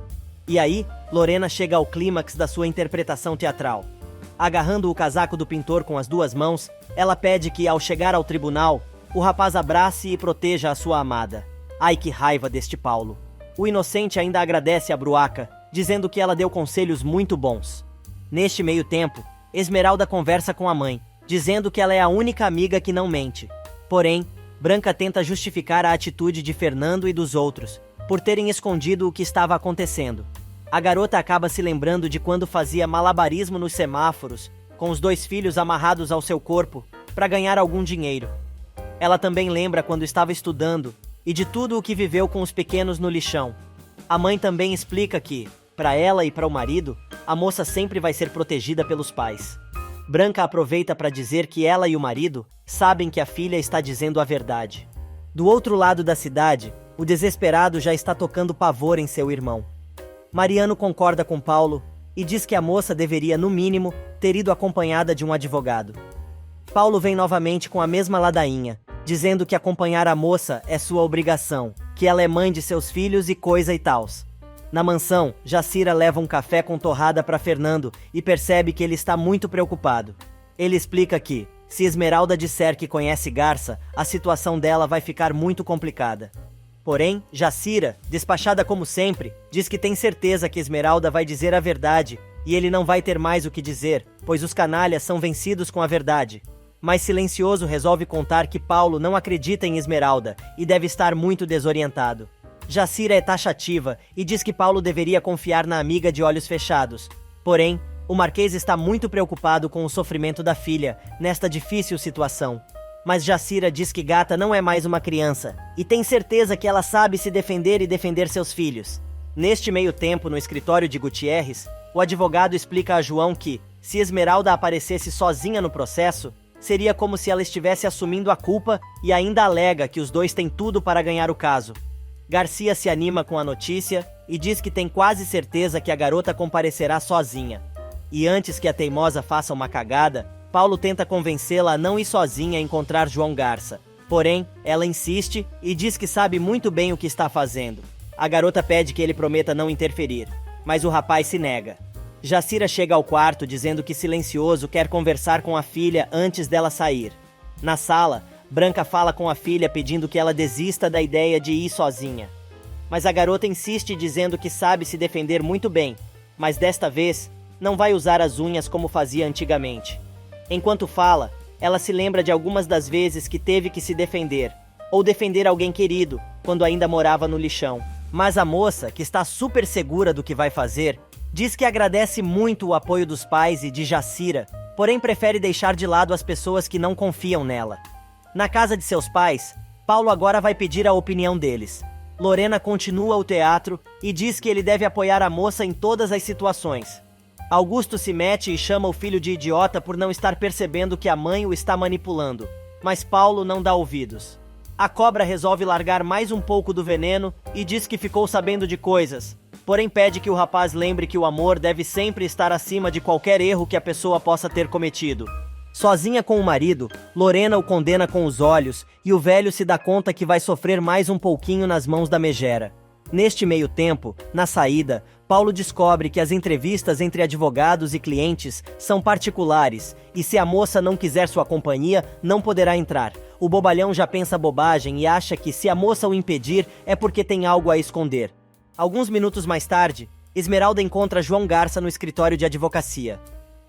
E aí, Lorena chega ao clímax da sua interpretação teatral. Agarrando o casaco do pintor com as duas mãos, ela pede que, ao chegar ao tribunal, o rapaz abrace e proteja a sua amada. Ai, que raiva deste Paulo. O inocente ainda agradece a bruaca, dizendo que ela deu conselhos muito bons. Neste meio tempo, Esmeralda conversa com a mãe, dizendo que ela é a única amiga que não mente. Porém, Branca tenta justificar a atitude de Fernando e dos outros, por terem escondido o que estava acontecendo. A garota acaba se lembrando de quando fazia malabarismo nos semáforos, com os 2 filhos amarrados ao seu corpo, para ganhar algum dinheiro. Ela também lembra quando estava estudando, e de tudo o que viveu com os pequenos no lixão. A mãe também explica que, para ela e para o marido, a moça sempre vai ser protegida pelos pais. Branca aproveita para dizer que ela e o marido sabem que a filha está dizendo a verdade. Do outro lado da cidade, o desesperado já está tocando pavor em seu irmão. Mariano concorda com Paulo e diz que a moça deveria, no mínimo, ter ido acompanhada de um advogado. Paulo vem novamente com a mesma ladainha, dizendo que acompanhar a moça é sua obrigação, que ela é mãe de seus filhos e coisa e tals. Na mansão, Jacira leva um café com torrada para Fernando e percebe que ele está muito preocupado. Ele explica que, se Esmeralda disser que conhece Garça, a situação dela vai ficar muito complicada. Porém, Jacira, despachada como sempre, diz que tem certeza que Esmeralda vai dizer a verdade e ele não vai ter mais o que dizer, pois os canalhas são vencidos com a verdade. Mas Silencioso resolve contar que Paulo não acredita em Esmeralda e deve estar muito desorientado. Jacira é taxativa e diz que Paulo deveria confiar na amiga de olhos fechados. Porém, o Marquês está muito preocupado com o sofrimento da filha, nesta difícil situação. Mas Jacira diz que Gata não é mais uma criança, e tem certeza que ela sabe se defender e defender seus filhos. Neste meio tempo, no escritório de Gutierrez, o advogado explica a João que, se Esmeralda aparecesse sozinha no processo, seria como se ela estivesse assumindo a culpa e ainda alega que os dois têm tudo para ganhar o caso. Garcia se anima com a notícia e diz que tem quase certeza que a garota comparecerá sozinha. E antes que a teimosa faça uma cagada, Paulo tenta convencê-la a não ir sozinha encontrar João Garça. Porém, ela insiste e diz que sabe muito bem o que está fazendo. A garota pede que ele prometa não interferir, mas o rapaz se nega. Jacira chega ao quarto dizendo que Silencioso quer conversar com a filha antes dela sair. Na sala, Branca fala com a filha pedindo que ela desista da ideia de ir sozinha. Mas a garota insiste dizendo que sabe se defender muito bem, mas desta vez não vai usar as unhas como fazia antigamente. Enquanto fala, ela se lembra de algumas das vezes que teve que se defender, ou defender alguém querido, quando ainda morava no lixão. Mas a moça, que está super segura do que vai fazer, diz que agradece muito o apoio dos pais e de Jacira, porém prefere deixar de lado as pessoas que não confiam nela. Na casa de seus pais, Paulo agora vai pedir a opinião deles. Lorena continua o teatro e diz que ele deve apoiar a moça em todas as situações. Augusto se mete e chama o filho de idiota por não estar percebendo que a mãe o está manipulando, mas Paulo não dá ouvidos. A cobra resolve largar mais um pouco do veneno e diz que ficou sabendo de coisas, porém pede que o rapaz lembre que o amor deve sempre estar acima de qualquer erro que a pessoa possa ter cometido. Sozinha com o marido, Lorena o condena com os olhos e o velho se dá conta que vai sofrer mais um pouquinho nas mãos da megera. Neste meio tempo, na saída, Paulo descobre que as entrevistas entre advogados e clientes são particulares e se a moça não quiser sua companhia, não poderá entrar. O bobalhão já pensa bobagem e acha que se a moça o impedir é porque tem algo a esconder. Alguns minutos mais tarde, Esmeralda encontra João Garça no escritório de advocacia.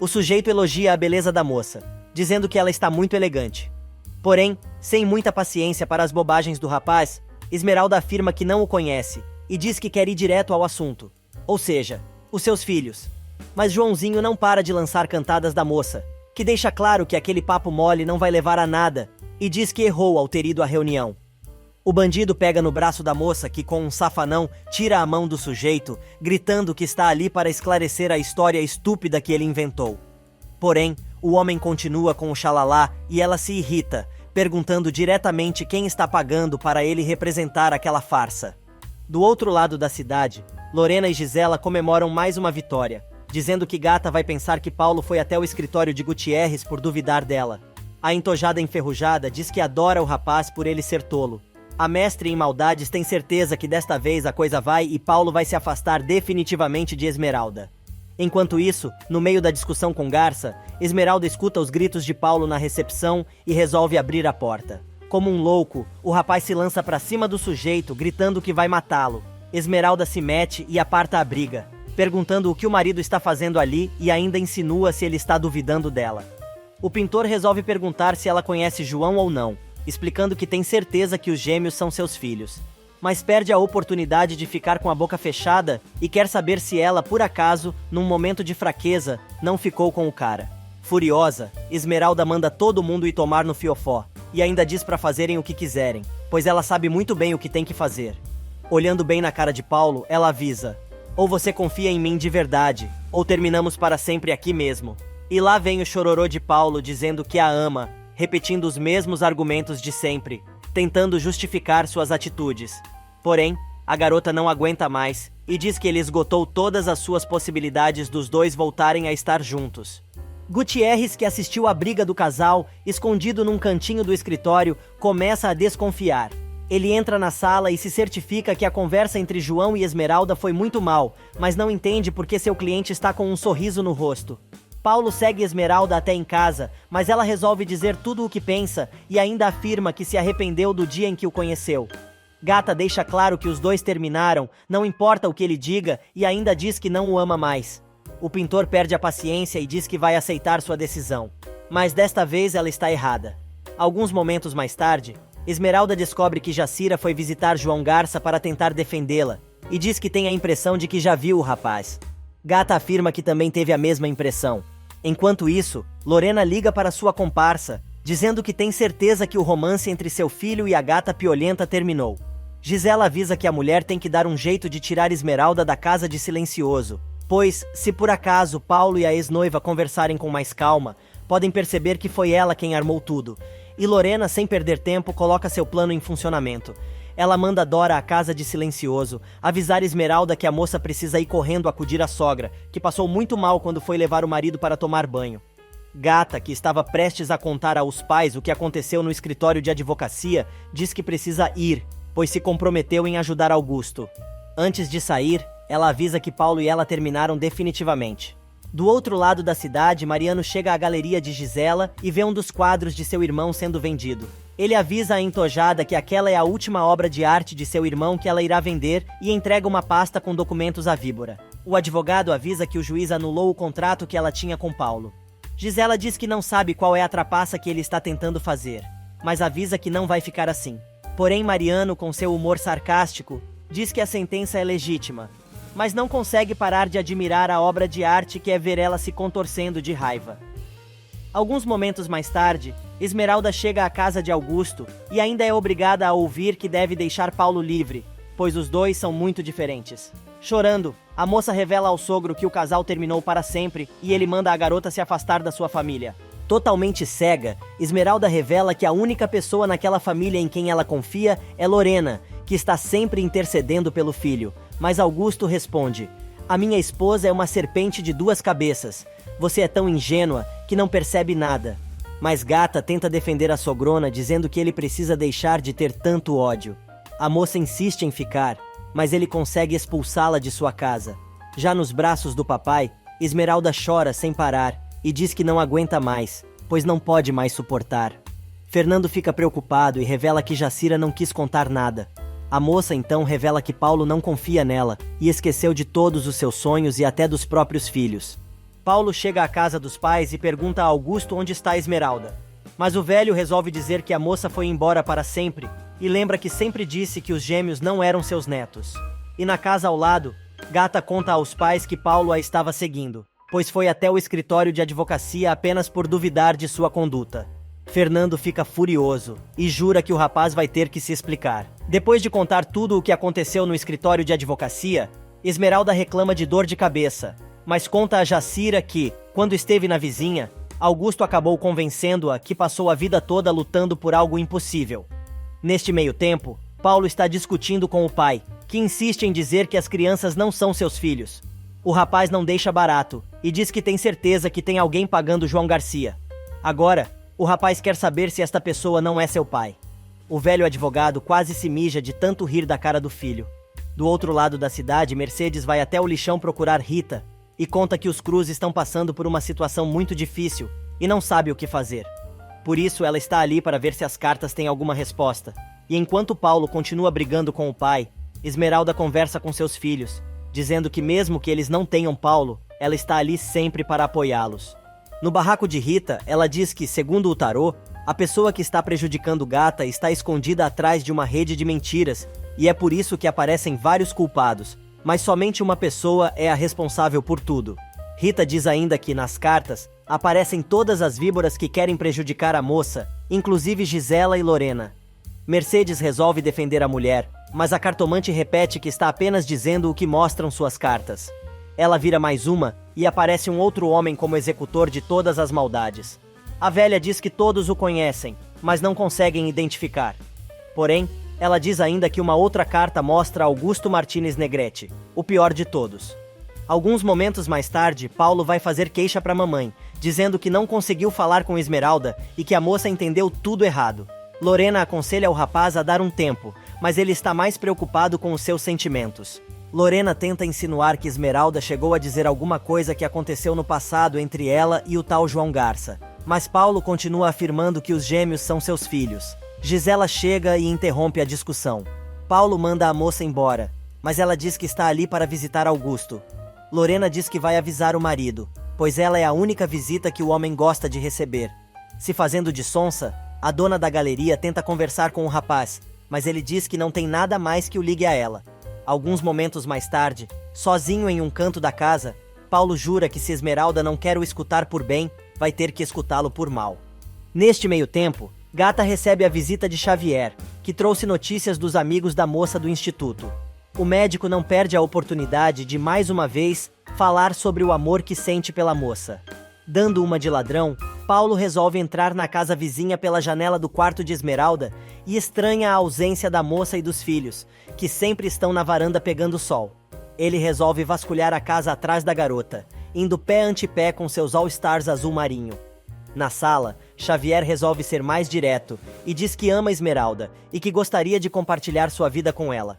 O sujeito elogia a beleza da moça, dizendo que ela está muito elegante. Porém, sem muita paciência para as bobagens do rapaz, Esmeralda afirma que não o conhece e diz que quer ir direto ao assunto, ou seja, os seus filhos. Mas Joãozinho não para de lançar cantadas da moça, que deixa claro que aquele papo mole não vai levar a nada e diz que errou ao ter ido à reunião. O bandido pega no braço da moça que, com um safanão, tira a mão do sujeito, gritando que está ali para esclarecer a história estúpida que ele inventou. Porém, o homem continua com o xalalá e ela se irrita, perguntando diretamente quem está pagando para ele representar aquela farsa. Do outro lado da cidade, Lorena e Gisela comemoram mais uma vitória, dizendo que Gata vai pensar que Paulo foi até o escritório de Gutierrez por duvidar dela. A entojada enferrujada diz que adora o rapaz por ele ser tolo. A mestre em maldades tem certeza que desta vez a coisa vai e Paulo vai se afastar definitivamente de Esmeralda. Enquanto isso, no meio da discussão com Garça, Esmeralda escuta os gritos de Paulo na recepção e resolve abrir a porta. Como um louco, o rapaz se lança para cima do sujeito, gritando que vai matá-lo. Esmeralda se mete e aparta a briga, perguntando o que o marido está fazendo ali e ainda insinua se ele está duvidando dela. O pintor resolve perguntar se ela conhece João ou não, explicando que tem certeza que os gêmeos são seus filhos, mas perde a oportunidade de ficar com a boca fechada e quer saber se ela, por acaso, num momento de fraqueza, não ficou com o cara. Furiosa, Esmeralda manda todo mundo ir tomar no fiofó, e ainda diz para fazerem o que quiserem, pois ela sabe muito bem o que tem que fazer. Olhando bem na cara de Paulo, ela avisa: ou você confia em mim de verdade, ou terminamos para sempre aqui mesmo. E lá vem o chororô de Paulo dizendo que a ama, repetindo os mesmos argumentos de sempre, tentando justificar suas atitudes. Porém, a garota não aguenta mais e diz que ele esgotou todas as suas possibilidades dos dois voltarem a estar juntos. Gutierrez, que assistiu à briga do casal, escondido num cantinho do escritório, começa a desconfiar. Ele entra na sala e se certifica que a conversa entre João e Esmeralda foi muito mal, mas não entende porque seu cliente está com um sorriso no rosto. Paulo segue Esmeralda até em casa, mas ela resolve dizer tudo o que pensa e ainda afirma que se arrependeu do dia em que o conheceu. Gata deixa claro que os dois terminaram, não importa o que ele diga, e ainda diz que não o ama mais. O pintor perde a paciência e diz que vai aceitar sua decisão. Mas desta vez ela está errada. Alguns momentos mais tarde, Esmeralda descobre que Jacira foi visitar João Garça para tentar defendê-la, e diz que tem a impressão de que já viu o rapaz. Gata afirma que também teve a mesma impressão. Enquanto isso, Lorena liga para sua comparsa, dizendo que tem certeza que o romance entre seu filho e a gata piolenta terminou. Gisela avisa que a mulher tem que dar um jeito de tirar Esmeralda da casa de Silencioso, pois, se por acaso Paulo e a ex-noiva conversarem com mais calma, podem perceber que foi ela quem armou tudo. E Lorena, sem perder tempo, coloca seu plano em funcionamento. Ela manda Dora à casa de Silencioso, avisar Esmeralda que a moça precisa ir correndo acudir a sogra, que passou muito mal quando foi levar o marido para tomar banho. Gata, que estava prestes a contar aos pais o que aconteceu no escritório de advocacia, diz que precisa ir, pois se comprometeu em ajudar Augusto. Antes de sair, ela avisa que Paulo e ela terminaram definitivamente. Do outro lado da cidade, Mariano chega à galeria de Gisela e vê um dos quadros de seu irmão sendo vendido. Ele avisa a entojada que aquela é a última obra de arte de seu irmão que ela irá vender e entrega uma pasta com documentos à víbora. O advogado avisa que o juiz anulou o contrato que ela tinha com Paulo. Gisela diz que não sabe qual é a trapaça que ele está tentando fazer, mas avisa que não vai ficar assim. Porém, Mariano, com seu humor sarcástico, diz que a sentença é legítima, mas não consegue parar de admirar a obra de arte que é ver ela se contorcendo de raiva. Alguns momentos mais tarde, Esmeralda chega à casa de Augusto e ainda é obrigada a ouvir que deve deixar Paulo livre, pois os dois são muito diferentes. Chorando, a moça revela ao sogro que o casal terminou para sempre e ele manda a garota se afastar da sua família. Totalmente cega, Esmeralda revela que a única pessoa naquela família em quem ela confia é Lorena, que está sempre intercedendo pelo filho. Mas Augusto responde: "A minha esposa é uma serpente de duas cabeças. Você é tão ingênua que não percebe nada." Mas Gata tenta defender a sogrona, dizendo que ele precisa deixar de ter tanto ódio. A moça insiste em ficar, mas ele consegue expulsá-la de sua casa. Já nos braços do papai, Esmeralda chora sem parar e diz que não aguenta mais, pois não pode mais suportar. Fernando fica preocupado e revela que Jacira não quis contar nada. A moça então revela que Paulo não confia nela e esqueceu de todos os seus sonhos e até dos próprios filhos. Paulo chega à casa dos pais e pergunta a Augusto onde está Esmeralda. Mas o velho resolve dizer que a moça foi embora para sempre e lembra que sempre disse que os gêmeos não eram seus netos. E na casa ao lado, Gata conta aos pais que Paulo a estava seguindo, pois foi até o escritório de advocacia apenas por duvidar de sua conduta. Fernando fica furioso e jura que o rapaz vai ter que se explicar. Depois de contar tudo o que aconteceu no escritório de advocacia, Esmeralda reclama de dor de cabeça, mas conta a Jacira que, quando esteve na vizinha, Augusto acabou convencendo-a que passou a vida toda lutando por algo impossível. Neste meio tempo, Paulo está discutindo com o pai, que insiste em dizer que as crianças não são seus filhos. O rapaz não deixa barato e diz que tem certeza que tem alguém pagando João Garcia. Agora, o rapaz quer saber se esta pessoa não é seu pai. O velho advogado quase se mija de tanto rir da cara do filho. Do outro lado da cidade, Mercedes vai até o lixão procurar Rita e conta que os Cruz estão passando por uma situação muito difícil e não sabe o que fazer. Por isso, ela está ali para ver se as cartas têm alguma resposta. E enquanto Paulo continua brigando com o pai, Esmeralda conversa com seus filhos, dizendo que mesmo que eles não tenham Paulo, ela está ali sempre para apoiá-los. No barraco de Rita, ela diz que, segundo o tarô, a pessoa que está prejudicando Gata está escondida atrás de uma rede de mentiras e é por isso que aparecem vários culpados, mas somente uma pessoa é a responsável por tudo. Rita diz ainda que, nas cartas, aparecem todas as víboras que querem prejudicar a moça, inclusive Gisela e Lorena. Mercedes resolve defender a mulher, mas a cartomante repete que está apenas dizendo o que mostram suas cartas. Ela vira mais uma e aparece um outro homem como executor de todas as maldades. A velha diz que todos o conhecem, mas não conseguem identificar. Porém, ela diz ainda que uma outra carta mostra Augusto Martínez Negrete, o pior de todos. Alguns momentos mais tarde, Paulo vai fazer queixa para a mamãe, dizendo que não conseguiu falar com Esmeralda e que a moça entendeu tudo errado. Lorena aconselha o rapaz a dar um tempo, mas ele está mais preocupado com os seus sentimentos. Lorena tenta insinuar que Esmeralda chegou a dizer alguma coisa que aconteceu no passado entre ela e o tal João Garça, mas Paulo continua afirmando que os gêmeos são seus filhos. Gisela chega e interrompe a discussão. Paulo manda a moça embora, mas ela diz que está ali para visitar Augusto. Lorena diz que vai avisar o marido, pois ela é a única visita que o homem gosta de receber. Se fazendo de sonsa, a dona da galeria tenta conversar com o rapaz, mas ele diz que não tem nada mais que o ligue a ela. Alguns momentos mais tarde, sozinho em um canto da casa, Paulo jura que se Esmeralda não quer o escutar por bem, vai ter que escutá-lo por mal. Neste meio tempo, Gata recebe a visita de Xavier, que trouxe notícias dos amigos da moça do instituto. O médico não perde a oportunidade de, mais uma vez, falar sobre o amor que sente pela moça. Dando uma de ladrão, Paulo resolve entrar na casa vizinha pela janela do quarto de Esmeralda e estranha a ausência da moça e dos filhos, que sempre estão na varanda pegando sol. Ele resolve vasculhar a casa atrás da garota, indo pé ante pé com seus All-Stars azul marinho. Na sala, Xavier resolve ser mais direto e diz que ama Esmeralda e que gostaria de compartilhar sua vida com ela.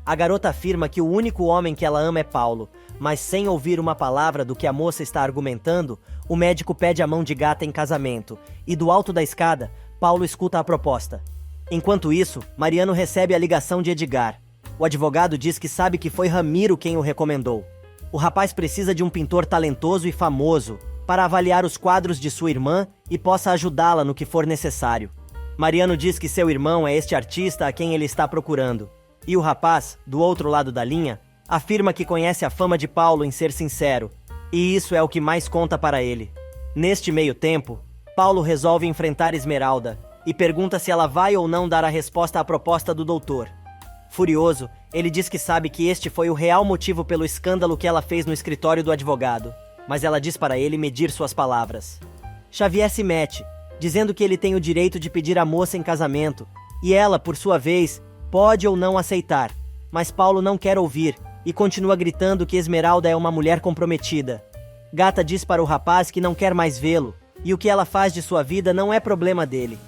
A garota afirma que o único homem que ela ama é Paulo, mas sem ouvir uma palavra do que a moça está argumentando, o médico pede a mão de Gata em casamento, e do alto da escada, Paulo escuta a proposta. Enquanto isso, Mariano recebe a ligação de Edgar. O advogado diz que sabe que foi Ramiro quem o recomendou. O rapaz precisa de um pintor talentoso e famoso para avaliar os quadros de sua irmã e possa ajudá-la no que for necessário. Mariano diz que seu irmão é este artista a quem ele está procurando. E o rapaz, do outro lado da linha, afirma que conhece a fama de Paulo em ser sincero, e isso é o que mais conta para ele. Neste meio tempo, Paulo resolve enfrentar Esmeralda e pergunta se ela vai ou não dar a resposta à proposta do doutor. Furioso, ele diz que sabe que este foi o real motivo pelo escândalo que ela fez no escritório do advogado, mas ela diz para ele medir suas palavras. Xavier se mete, dizendo que ele tem o direito de pedir a moça em casamento, e ela, por sua vez, pode ou não aceitar, mas Paulo não quer ouvir e continua gritando que Esmeralda é uma mulher comprometida. Gata diz para o rapaz que não quer mais vê-lo e o que ela faz de sua vida não é problema dele.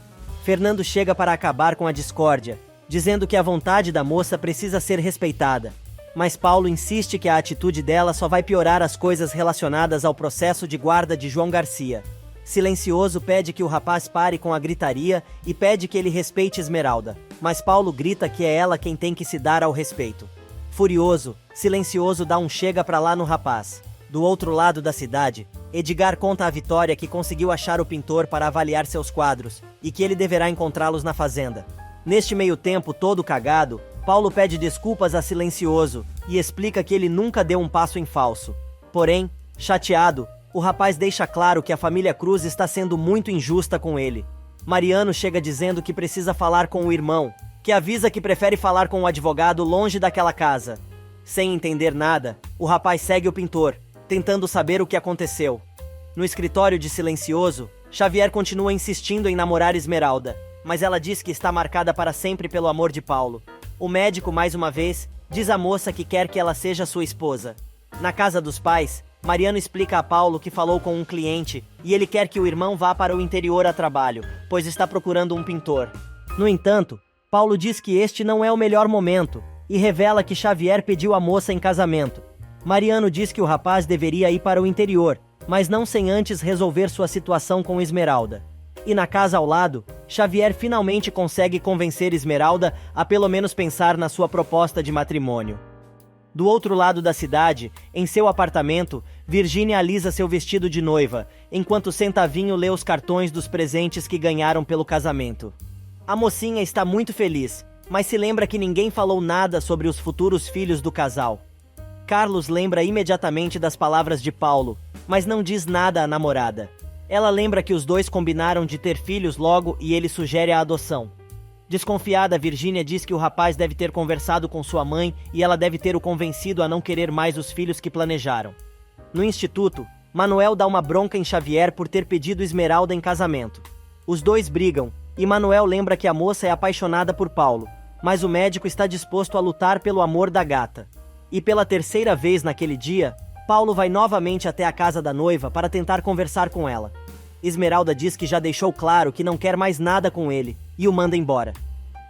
Fernando chega para acabar com a discórdia, dizendo que a vontade da moça precisa ser respeitada, mas Paulo insiste que a atitude dela só vai piorar as coisas relacionadas ao processo de guarda de João Garcia. Silencioso pede que o rapaz pare com a gritaria e pede que ele respeite Esmeralda, mas Paulo grita que é ela quem tem que se dar ao respeito. Furioso, Silencioso dá um chega pra lá no rapaz. Do outro lado da cidade, Edgar conta a Vitória que conseguiu achar o pintor para avaliar seus quadros e que ele deverá encontrá-los na fazenda. Neste meio tempo todo cagado, Paulo pede desculpas a Silencioso e explica que ele nunca deu um passo em falso. Porém, chateado, o rapaz deixa claro que a família Cruz está sendo muito injusta com ele. Mariano chega dizendo que precisa falar com o irmão, que avisa que prefere falar com o advogado longe daquela casa. Sem entender nada, o rapaz segue o pintor, tentando saber o que aconteceu. No escritório de Silencioso, Xavier continua insistindo em namorar Esmeralda, mas ela diz que está marcada para sempre pelo amor de Paulo. O médico, mais uma vez, diz à moça que quer que ela seja sua esposa. Na casa dos pais, Mariano explica a Paulo que falou com um cliente e ele quer que o irmão vá para o interior a trabalho, pois está procurando um pintor. No entanto, Paulo diz que este não é o melhor momento e revela que Xavier pediu a moça em casamento. Mariano diz que o rapaz deveria ir para o interior, mas não sem antes resolver sua situação com Esmeralda. E na casa ao lado, Xavier finalmente consegue convencer Esmeralda a pelo menos pensar na sua proposta de matrimônio. Do outro lado da cidade, em seu apartamento, Virgínia alisa seu vestido de noiva, enquanto Centavinho lê os cartões dos presentes que ganharam pelo casamento. A mocinha está muito feliz, mas se lembra que ninguém falou nada sobre os futuros filhos do casal. Carlos lembra imediatamente das palavras de Paulo, mas não diz nada à namorada. Ela lembra que os dois combinaram de ter filhos logo e ele sugere a adoção. Desconfiada, Virgínia diz que o rapaz deve ter conversado com sua mãe e ela deve ter o convencido a não querer mais os filhos que planejaram. No instituto, Manuel dá uma bronca em Xavier por ter pedido Esmeralda em casamento. Os dois brigam, e Manuel lembra que a moça é apaixonada por Paulo, mas o médico está disposto a lutar pelo amor da gata. E pela terceira vez naquele dia, Paulo vai novamente até a casa da noiva para tentar conversar com ela. Esmeralda diz que já deixou claro que não quer mais nada com ele, e o manda embora.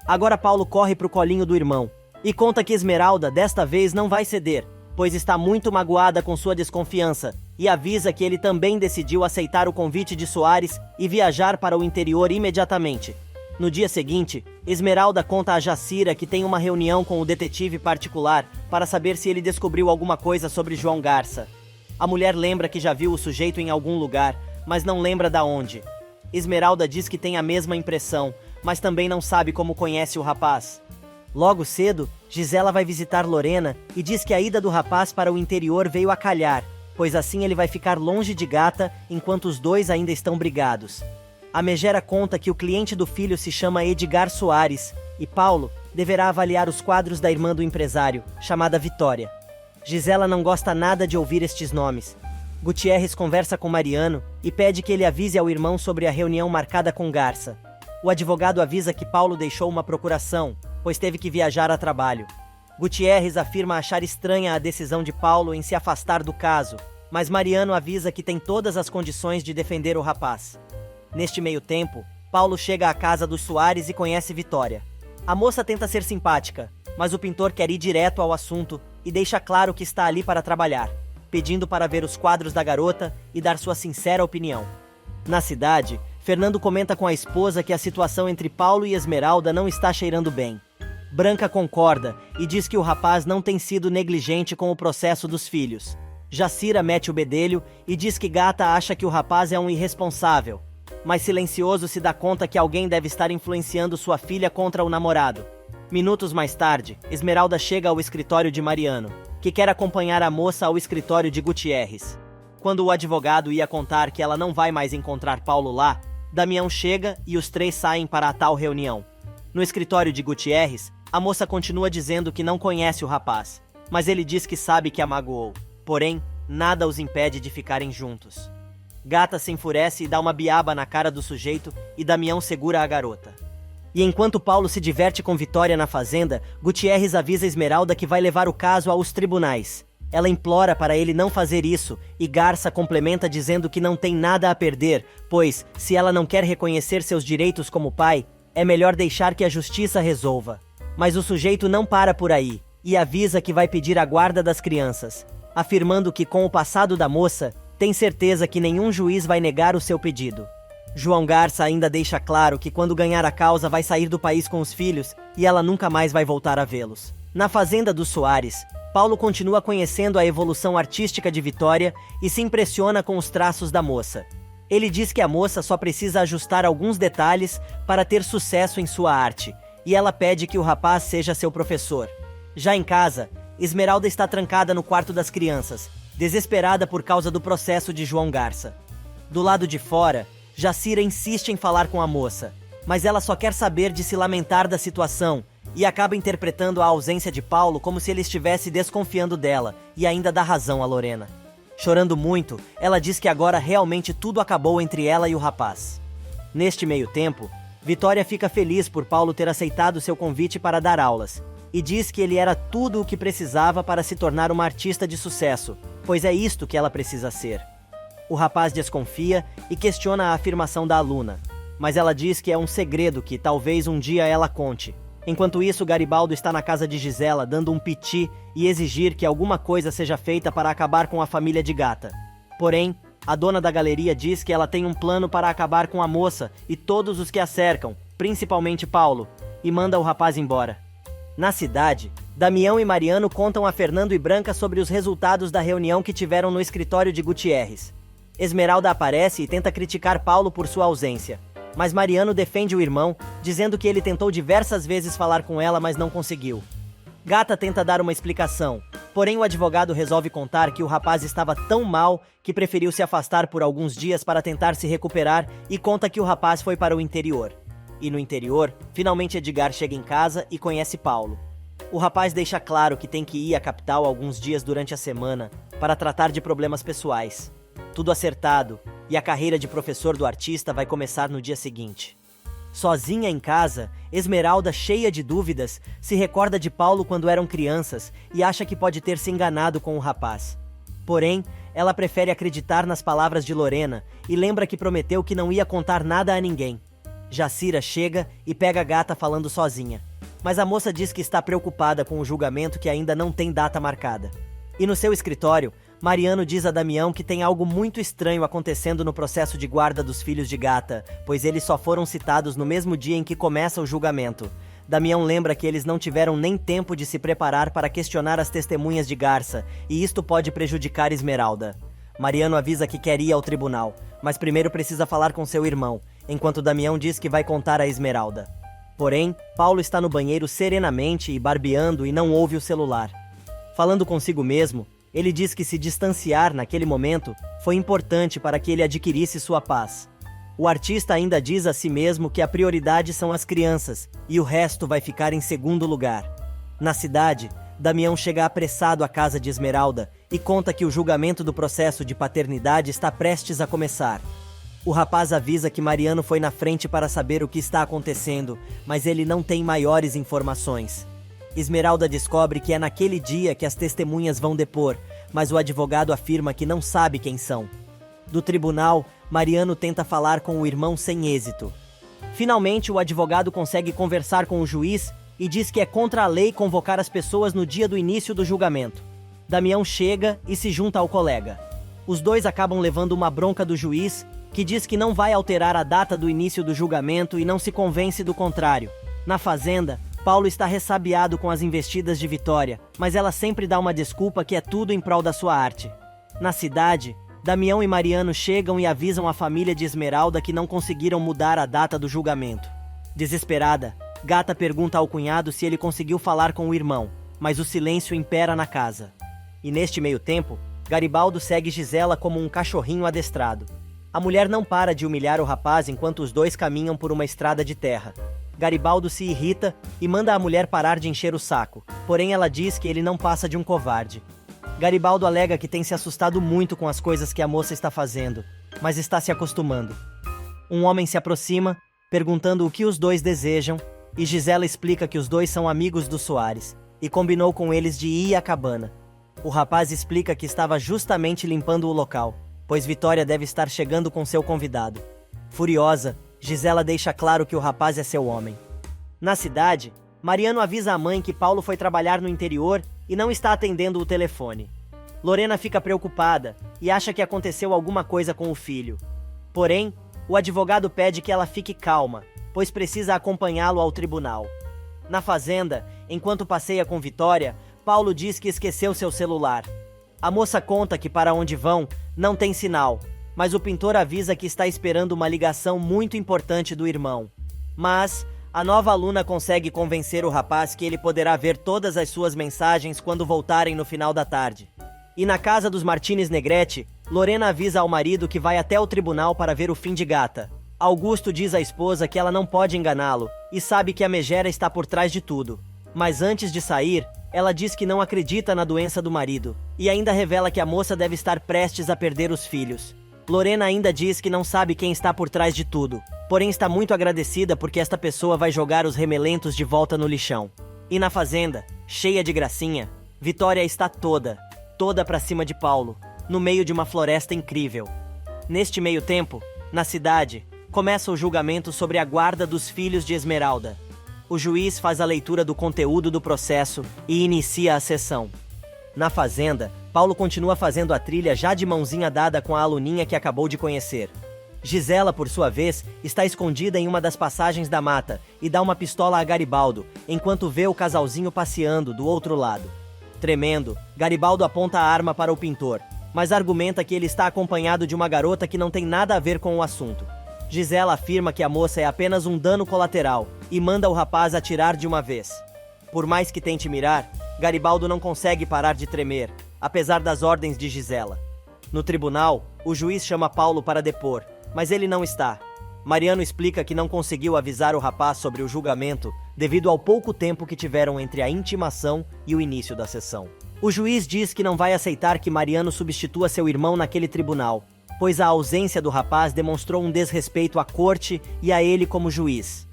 Agora Paulo corre para o colinho do irmão, e conta que Esmeralda desta vez não vai ceder, pois está muito magoada com sua desconfiança, e avisa que ele também decidiu aceitar o convite de Soares e viajar para o interior imediatamente. No dia seguinte, Esmeralda conta a Jacira que tem uma reunião com o detetive particular para saber se ele descobriu alguma coisa sobre João Garça. A mulher lembra que já viu o sujeito em algum lugar, mas não lembra da onde. Esmeralda diz que tem a mesma impressão, mas também não sabe como conhece o rapaz. Logo cedo, Gisela vai visitar Lorena e diz que a ida do rapaz para o interior veio a calhar, pois assim ele vai ficar longe de Gata enquanto os dois ainda estão brigados. A megera conta que o cliente do filho se chama Edgar Soares e Paulo deverá avaliar os quadros da irmã do empresário, chamada Vitória. Gisela não gosta nada de ouvir estes nomes. Gutierrez conversa com Mariano e pede que ele avise ao irmão sobre a reunião marcada com Garça. O advogado avisa que Paulo deixou uma procuração, pois teve que viajar a trabalho. Gutierrez afirma achar estranha a decisão de Paulo em se afastar do caso, mas Mariano avisa que tem todas as condições de defender o rapaz. Neste meio tempo, Paulo chega à casa dos Soares e conhece Vitória. A moça tenta ser simpática, mas o pintor quer ir direto ao assunto e deixa claro que está ali para trabalhar, pedindo para ver os quadros da garota e dar sua sincera opinião. Na cidade, Fernando comenta com a esposa que a situação entre Paulo e Esmeralda não está cheirando bem. Branca concorda e diz que o rapaz não tem sido negligente com o processo dos filhos. Jacira mete o bedelho e diz que Gata acha que o rapaz é um irresponsável, mas Silencioso se dá conta que alguém deve estar influenciando sua filha contra o namorado. Minutos mais tarde, Esmeralda chega ao escritório de Mariano, que quer acompanhar a moça ao escritório de Gutierrez. Quando o advogado ia contar que ela não vai mais encontrar Paulo lá, Damião chega e os três saem para a tal reunião. No escritório de Gutierrez, a moça continua dizendo que não conhece o rapaz, mas ele diz que sabe que a magoou. Porém, nada os impede de ficarem juntos. Gata se enfurece e dá uma biaba na cara do sujeito e Damião segura a garota. E enquanto Paulo se diverte com Vitória na fazenda, Gutierrez avisa Esmeralda que vai levar o caso aos tribunais. Ela implora para ele não fazer isso e Garça complementa dizendo que não tem nada a perder, pois, se ela não quer reconhecer seus direitos como pai, é melhor deixar que a justiça resolva. Mas o sujeito não para por aí e avisa que vai pedir a guarda das crianças, afirmando que com o passado da moça, tem certeza que nenhum juiz vai negar o seu pedido. João Garça ainda deixa claro que quando ganhar a causa vai sair do país com os filhos e ela nunca mais vai voltar a vê-los. Na fazenda dos Soares, Paulo continua conhecendo a evolução artística de Vitória e se impressiona com os traços da moça. Ele diz que a moça só precisa ajustar alguns detalhes para ter sucesso em sua arte, e ela pede que o rapaz seja seu professor. Já em casa, Esmeralda está trancada no quarto das crianças, desesperada por causa do processo de João Garça. Do lado de fora, Jacira insiste em falar com a moça, mas ela só quer saber de se lamentar da situação e acaba interpretando a ausência de Paulo como se ele estivesse desconfiando dela e ainda dá razão a Lorena. Chorando muito, ela diz que agora realmente tudo acabou entre ela e o rapaz. Neste meio tempo, Vitória fica feliz por Paulo ter aceitado seu convite para dar aulas, e diz que ele era tudo o que precisava para se tornar uma artista de sucesso, pois é isto que ela precisa ser. O rapaz desconfia e questiona a afirmação da aluna, mas ela diz que é um segredo que talvez um dia ela conte. Enquanto isso, Garibaldo está na casa de Gisela dando um piti e exigir que alguma coisa seja feita para acabar com a família de Gata. Porém, a dona da galeria diz que ela tem um plano para acabar com a moça e todos os que a cercam, principalmente Paulo, e manda o rapaz embora. Na cidade, Damião e Mariano contam a Fernando e Branca sobre os resultados da reunião que tiveram no escritório de Gutierrez. Esmeralda aparece e tenta criticar Paulo por sua ausência, mas Mariano defende o irmão, dizendo que ele tentou diversas vezes falar com ela, mas não conseguiu. Gata tenta dar uma explicação, porém o advogado resolve contar que o rapaz estava tão mal que preferiu se afastar por alguns dias para tentar se recuperar e conta que o rapaz foi para o interior. E no interior, finalmente Edgar chega em casa e conhece Paulo. O rapaz deixa claro que tem que ir à capital alguns dias durante a semana para tratar de problemas pessoais. Tudo acertado, e a carreira de professor do artista vai começar no dia seguinte. Sozinha em casa, Esmeralda, cheia de dúvidas, se recorda de Paulo quando eram crianças e acha que pode ter se enganado com o rapaz. Porém, ela prefere acreditar nas palavras de Lorena e lembra que prometeu que não ia contar nada a ninguém. Jacira chega e pega a Gata falando sozinha, mas a moça diz que está preocupada com o julgamento que ainda não tem data marcada. E no seu escritório, Mariano diz a Damião que tem algo muito estranho acontecendo no processo de guarda dos filhos de Gata, pois eles só foram citados no mesmo dia em que começa o julgamento. Damião lembra que eles não tiveram nem tempo de se preparar para questionar as testemunhas de Garça, e isto pode prejudicar Esmeralda. Mariano avisa que quer ir ao tribunal, mas primeiro precisa falar com seu irmão, enquanto Damião diz que vai contar a Esmeralda. Porém, Paulo está no banheiro serenamente e barbeando e não ouve o celular. Falando consigo mesmo, ele diz que se distanciar naquele momento foi importante para que ele adquirisse sua paz. O artista ainda diz a si mesmo que a prioridade são as crianças e o resto vai ficar em segundo lugar. Na cidade, Damião chega apressado à casa de Esmeralda e conta que o julgamento do processo de paternidade está prestes a começar. O rapaz avisa que Mariano foi na frente para saber o que está acontecendo, mas ele não tem maiores informações. Esmeralda descobre que é naquele dia que as testemunhas vão depor, mas o advogado afirma que não sabe quem são. Do tribunal, Mariano tenta falar com o irmão sem êxito. Finalmente, o advogado consegue conversar com o juiz e diz que é contra a lei convocar as pessoas no dia do início do julgamento. Damião chega e se junta ao colega. Os dois acabam levando uma bronca do juiz, que diz que não vai alterar a data do início do julgamento e não se convence do contrário. Na fazenda, Paulo está ressabiado com as investidas de Vitória, mas ela sempre dá uma desculpa que é tudo em prol da sua arte. Na cidade, Damião e Mariano chegam e avisam a família de Esmeralda que não conseguiram mudar a data do julgamento. Desesperada, Gata pergunta ao cunhado se ele conseguiu falar com o irmão, mas o silêncio impera na casa. E neste meio tempo, Garibaldo segue Gisela como um cachorrinho adestrado. A mulher não para de humilhar o rapaz enquanto os dois caminham por uma estrada de terra. Garibaldo se irrita e manda a mulher parar de encher o saco, porém ela diz que ele não passa de um covarde. Garibaldo alega que tem se assustado muito com as coisas que a moça está fazendo, mas está se acostumando. Um homem se aproxima, perguntando o que os dois desejam, e Gisela explica que os dois são amigos do Soares, e combinou com eles de ir à cabana. O rapaz explica que estava justamente limpando o local, pois Vitória deve estar chegando com seu convidado. Furiosa, Gisela deixa claro que o rapaz é seu homem. Na cidade, Mariano avisa a mãe que Paulo foi trabalhar no interior e não está atendendo o telefone. Lorena fica preocupada e acha que aconteceu alguma coisa com o filho. Porém, o advogado pede que ela fique calma, pois precisa acompanhá-lo ao tribunal. Na fazenda, enquanto passeia com Vitória, Paulo diz que esqueceu seu celular. A moça conta que para onde vão não tem sinal, mas o pintor avisa que está esperando uma ligação muito importante do irmão. Mas a nova aluna consegue convencer o rapaz que ele poderá ver todas as suas mensagens quando voltarem no final da tarde. E na casa dos Martínez Negrete, Lorena avisa ao marido que vai até o tribunal para ver o fim de Gata. Augusto diz à esposa que ela não pode enganá-lo e sabe que a megera está por trás de tudo. Mas antes de sair, Ela diz que não acredita na doença do marido, e ainda revela que a moça deve estar prestes a perder os filhos. Lorena ainda diz que não sabe quem está por trás de tudo, porém está muito agradecida porque esta pessoa vai jogar os remelentos de volta no lixão. E na fazenda, cheia de gracinha, Vitória está toda pra cima de Paulo, no meio de uma floresta incrível. Neste meio tempo, na cidade, começa o julgamento sobre a guarda dos filhos de Esmeralda. O juiz faz a leitura do conteúdo do processo e inicia a sessão. Na fazenda, Paulo continua fazendo a trilha já de mãozinha dada com a aluninha que acabou de conhecer. Gisela, por sua vez, está escondida em uma das passagens da mata e dá uma pistola a Garibaldo, enquanto vê o casalzinho passeando do outro lado. Tremendo, Garibaldo aponta a arma para o pintor, mas argumenta que ele está acompanhado de uma garota que não tem nada a ver com o assunto. Gisela afirma que a moça é apenas um dano colateral e manda o rapaz atirar de uma vez. Por mais que tente mirar, Garibaldo não consegue parar de tremer, apesar das ordens de Gisela. No tribunal, o juiz chama Paulo para depor, mas ele não está. Mariano explica que não conseguiu avisar o rapaz sobre o julgamento devido ao pouco tempo que tiveram entre a intimação e o início da sessão. O juiz diz que não vai aceitar que Mariano substitua seu irmão naquele tribunal, pois a ausência do rapaz demonstrou um desrespeito à corte e a ele como juiz.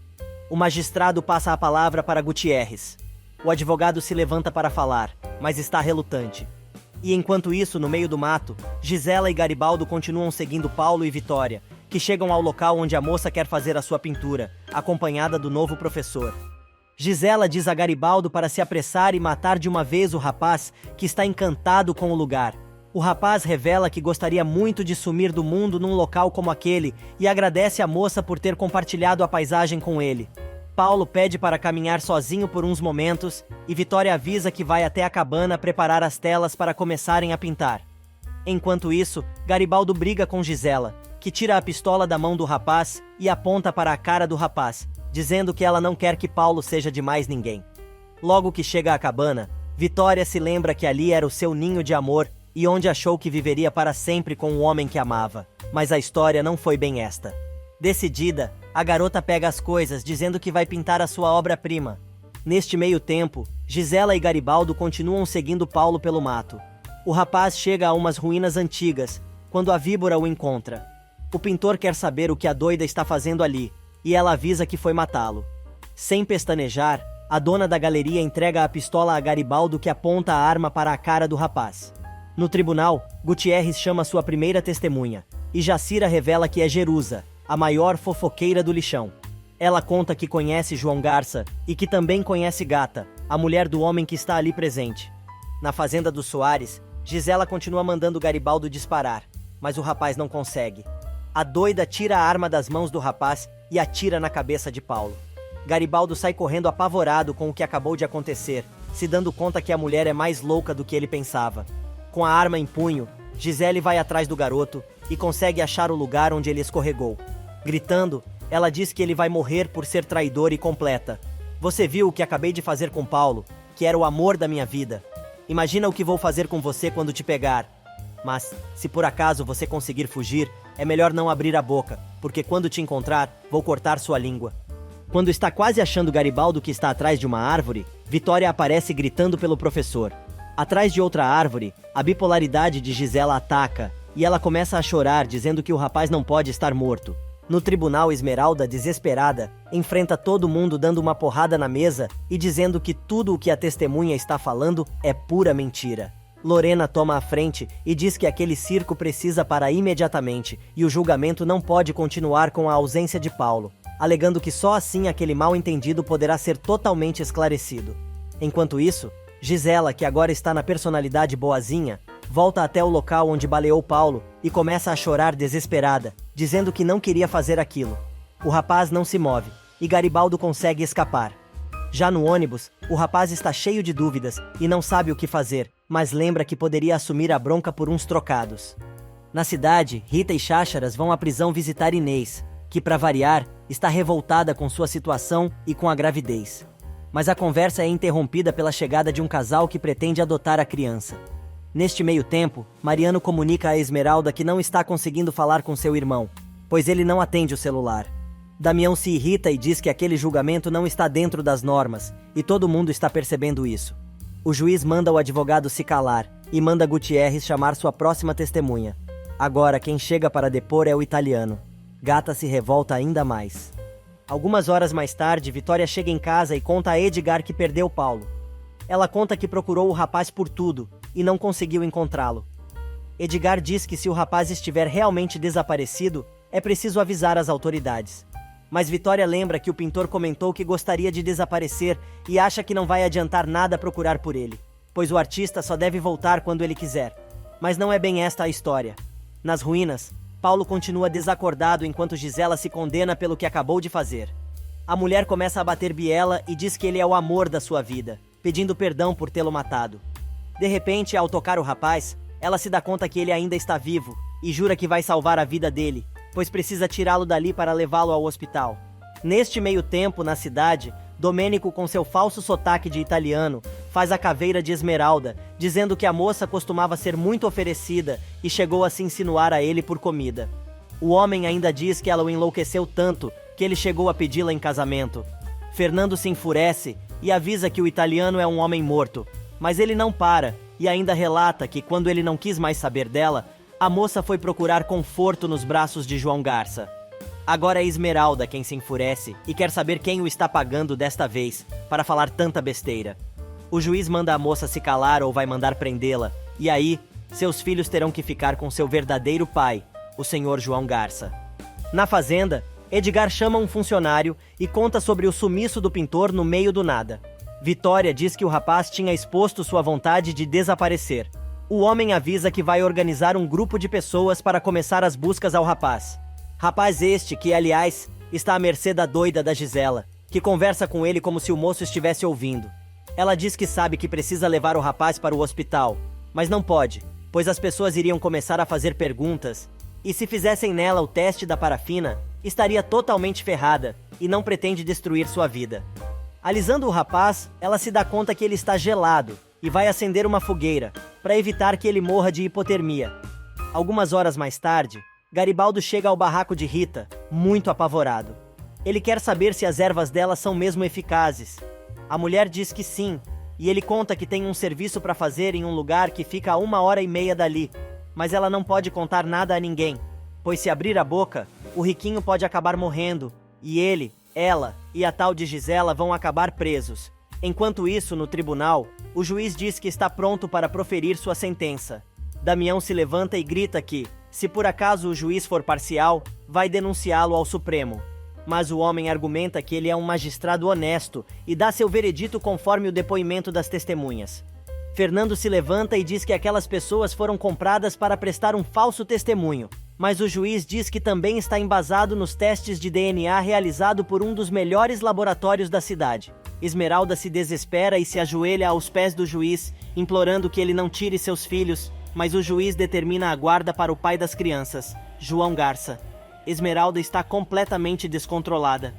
O magistrado passa a palavra para Gutierrez. O advogado se levanta para falar, mas está relutante. E enquanto isso, no meio do mato, Gisela e Garibaldo continuam seguindo Paulo e Vitória, que chegam ao local onde a moça quer fazer a sua pintura, acompanhada do novo professor. Gisela diz a Garibaldo para se apressar e matar de uma vez o rapaz, que está encantado com o lugar. O rapaz revela que gostaria muito de sumir do mundo num local como aquele e agradece a moça por ter compartilhado a paisagem com ele. Paulo pede para caminhar sozinho por uns momentos e Vitória avisa que vai até a cabana preparar as telas para começarem a pintar. Enquanto isso, Garibaldo briga com Gisela, que tira a pistola da mão do rapaz e aponta para a cara do rapaz, dizendo que ela não quer que Paulo seja de mais ninguém. Logo que chega à cabana, Vitória se lembra que ali era o seu ninho de amor e onde achou que viveria para sempre com o homem que amava. Mas a história não foi bem esta. Decidida, a garota pega as coisas, dizendo que vai pintar a sua obra-prima. Neste meio tempo, Gisela e Garibaldo continuam seguindo Paulo pelo mato. O rapaz chega a umas ruínas antigas, quando a víbora o encontra. O pintor quer saber o que a doida está fazendo ali, e ela avisa que foi matá-lo. Sem pestanejar, a dona da galeria entrega a pistola a Garibaldo, que aponta a arma para a cara do rapaz. No tribunal, Gutierrez chama sua primeira testemunha, e Jacira revela que é Jerusa, a maior fofoqueira do lixão. Ela conta que conhece João Garça e que também conhece Gata, a mulher do homem que está ali presente. Na fazenda dos Soares, Gisela continua mandando Garibaldo disparar, mas o rapaz não consegue. A doida tira a arma das mãos do rapaz e atira na cabeça de Paulo. Garibaldo sai correndo apavorado com o que acabou de acontecer, se dando conta que a mulher é mais louca do que ele pensava. Com a arma em punho, Gisele vai atrás do garoto e consegue achar o lugar onde ele escorregou. Gritando, ela diz que ele vai morrer por ser traidor e completa. Você viu o que acabei de fazer com Paulo, que era o amor da minha vida. Imagina o que vou fazer com você quando te pegar. Mas, se por acaso você conseguir fugir, é melhor não abrir a boca, porque quando te encontrar, vou cortar sua língua. Quando está quase achando Garibaldo que está atrás de uma árvore, Vitória aparece gritando pelo professor. Atrás de outra árvore, a bipolaridade de Gisela ataca, e ela começa a chorar, dizendo que o rapaz não pode estar morto. No tribunal, Esmeralda, desesperada, enfrenta todo mundo dando uma porrada na mesa e dizendo que tudo o que a testemunha está falando é pura mentira. Lorena toma a frente e diz que aquele circo precisa parar imediatamente e o julgamento não pode continuar com a ausência de Paulo, alegando que só assim aquele mal-entendido poderá ser totalmente esclarecido. Enquanto isso, Gisela, que agora está na personalidade boazinha, volta até o local onde baleou Paulo e começa a chorar desesperada, dizendo que não queria fazer aquilo. O rapaz não se move, e Garibaldo consegue escapar. Já no ônibus, o rapaz está cheio de dúvidas e não sabe o que fazer, mas lembra que poderia assumir a bronca por uns trocados. Na cidade, Rita e Chácharas vão à prisão visitar Inês, que, para variar, está revoltada com sua situação e com a gravidez. Mas a conversa é interrompida pela chegada de um casal que pretende adotar a criança. Neste meio tempo, Mariano comunica a Esmeralda que não está conseguindo falar com seu irmão, pois ele não atende o celular. Damião se irrita e diz que aquele julgamento não está dentro das normas, e todo mundo está percebendo isso. O juiz manda o advogado se calar e manda Gutierrez chamar sua próxima testemunha. Agora, quem chega para depor é o italiano. Gata se revolta ainda mais. Algumas horas mais tarde, Vitória chega em casa e conta a Edgar que perdeu Paulo. Ela conta que procurou o rapaz por tudo e não conseguiu encontrá-lo. Edgar diz que se o rapaz estiver realmente desaparecido, é preciso avisar as autoridades. Mas Vitória lembra que o pintor comentou que gostaria de desaparecer e acha que não vai adiantar nada procurar por ele, pois o artista só deve voltar quando ele quiser. Mas não é bem esta a história. Nas ruínas, Paulo continua desacordado enquanto Gisela se condena pelo que acabou de fazer. A mulher começa a bater Biela e diz que ele é o amor da sua vida, pedindo perdão por tê-lo matado. De repente, ao tocar o rapaz, ela se dá conta que ele ainda está vivo e jura que vai salvar a vida dele, pois precisa tirá-lo dali para levá-lo ao hospital. Neste meio tempo, na cidade, Domênico, com seu falso sotaque de italiano, faz a caveira de Esmeralda, dizendo que a moça costumava ser muito oferecida e chegou a se insinuar a ele por comida. O homem ainda diz que ela o enlouqueceu tanto que ele chegou a pedi-la em casamento. Fernando se enfurece e avisa que o italiano é um homem morto, mas ele não para e ainda relata que quando ele não quis mais saber dela, a moça foi procurar conforto nos braços de João Garça. Agora é Esmeralda quem se enfurece e quer saber quem o está pagando desta vez para falar tanta besteira. O juiz manda a moça se calar ou vai mandar prendê-la, e aí, seus filhos terão que ficar com seu verdadeiro pai, o senhor João Garça. Na fazenda, Edgar chama um funcionário e conta sobre o sumiço do pintor no meio do nada. Vitória diz que o rapaz tinha exposto sua vontade de desaparecer. O homem avisa que vai organizar um grupo de pessoas para começar as buscas ao rapaz. Rapaz este que, aliás, está à mercê da doida da Gisela, que conversa com ele como se o moço estivesse ouvindo. Ela diz que sabe que precisa levar o rapaz para o hospital, mas não pode, pois as pessoas iriam começar a fazer perguntas, e se fizessem nela o teste da parafina, estaria totalmente ferrada e não pretende destruir sua vida. Alisando o rapaz, ela se dá conta que ele está gelado e vai acender uma fogueira, para evitar que ele morra de hipotermia. Algumas horas mais tarde, Garibaldo chega ao barraco de Rita, muito apavorado. Ele quer saber se as ervas dela são mesmo eficazes. A mulher diz que sim, e ele conta que tem um serviço para fazer em um lugar que fica a 1h30 dali, mas ela não pode contar nada a ninguém, pois se abrir a boca, o riquinho pode acabar morrendo, e ele, ela e a tal de Gisela vão acabar presos. Enquanto isso, no tribunal, o juiz diz que está pronto para proferir sua sentença. Damião se levanta e grita que, se por acaso o juiz for parcial, vai denunciá-lo ao Supremo. Mas o homem argumenta que ele é um magistrado honesto e dá seu veredito conforme o depoimento das testemunhas. Fernando se levanta e diz que aquelas pessoas foram compradas para prestar um falso testemunho, mas o juiz diz que também está embasado nos testes de DNA realizado por um dos melhores laboratórios da cidade. Esmeralda se desespera e se ajoelha aos pés do juiz, implorando que ele não tire seus filhos, mas o juiz determina a guarda para o pai das crianças, João Garça. Esmeralda está completamente descontrolada.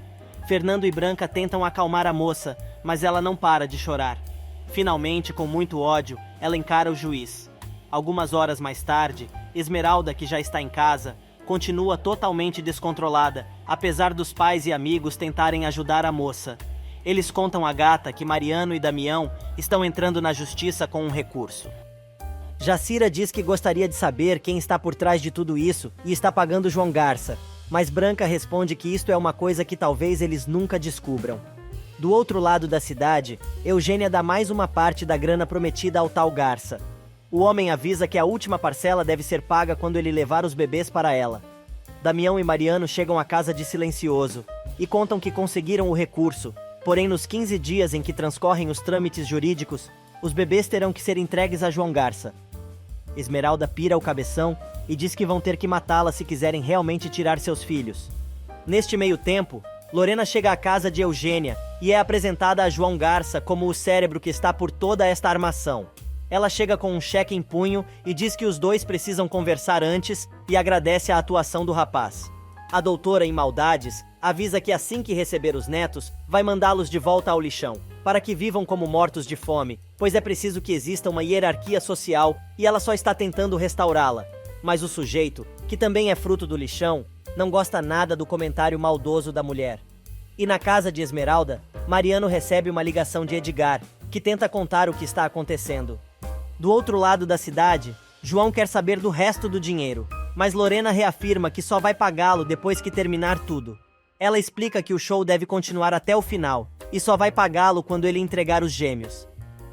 Fernando e Branca tentam acalmar a moça, mas ela não para de chorar. Finalmente, com muito ódio, ela encara o juiz. Algumas horas mais tarde, Esmeralda, que já está em casa, continua totalmente descontrolada, apesar dos pais e amigos tentarem ajudar a moça. Eles contam a Gata que Mariano e Damião estão entrando na justiça com um recurso. Jacira diz que gostaria de saber quem está por trás de tudo isso e está pagando João Garça, mas Branca responde que isto é uma coisa que talvez eles nunca descubram. Do outro lado da cidade, Eugênia dá mais uma parte da grana prometida ao tal Garça. O homem avisa que a última parcela deve ser paga quando ele levar os bebês para ela. Damião e Mariano chegam à casa de Silencioso e contam que conseguiram o recurso, porém nos 15 dias em que transcorrem os trâmites jurídicos, os bebês terão que ser entregues a João Garça. Esmeralda pira o cabeção e diz que vão ter que matá-la se quiserem realmente tirar seus filhos. Neste meio tempo, Lorena chega à casa de Eugênia e é apresentada a João Garça como o cérebro que está por toda esta armação. Ela chega com um cheque em punho e diz que os dois precisam conversar antes e agradece a atuação do rapaz. A doutora, em maldades, avisa que assim que receber os netos, vai mandá-los de volta ao lixão, para que vivam como mortos de fome, pois é preciso que exista uma hierarquia social e ela só está tentando restaurá-la. Mas o sujeito, que também é fruto do lixão, não gosta nada do comentário maldoso da mulher. E na casa de Esmeralda, Mariano recebe uma ligação de Edgar, que tenta contar o que está acontecendo. Do outro lado da cidade, João quer saber do resto do dinheiro, mas Lorena reafirma que só vai pagá-lo depois que terminar tudo. Ela explica que o show deve continuar até o final, e só vai pagá-lo quando ele entregar os gêmeos.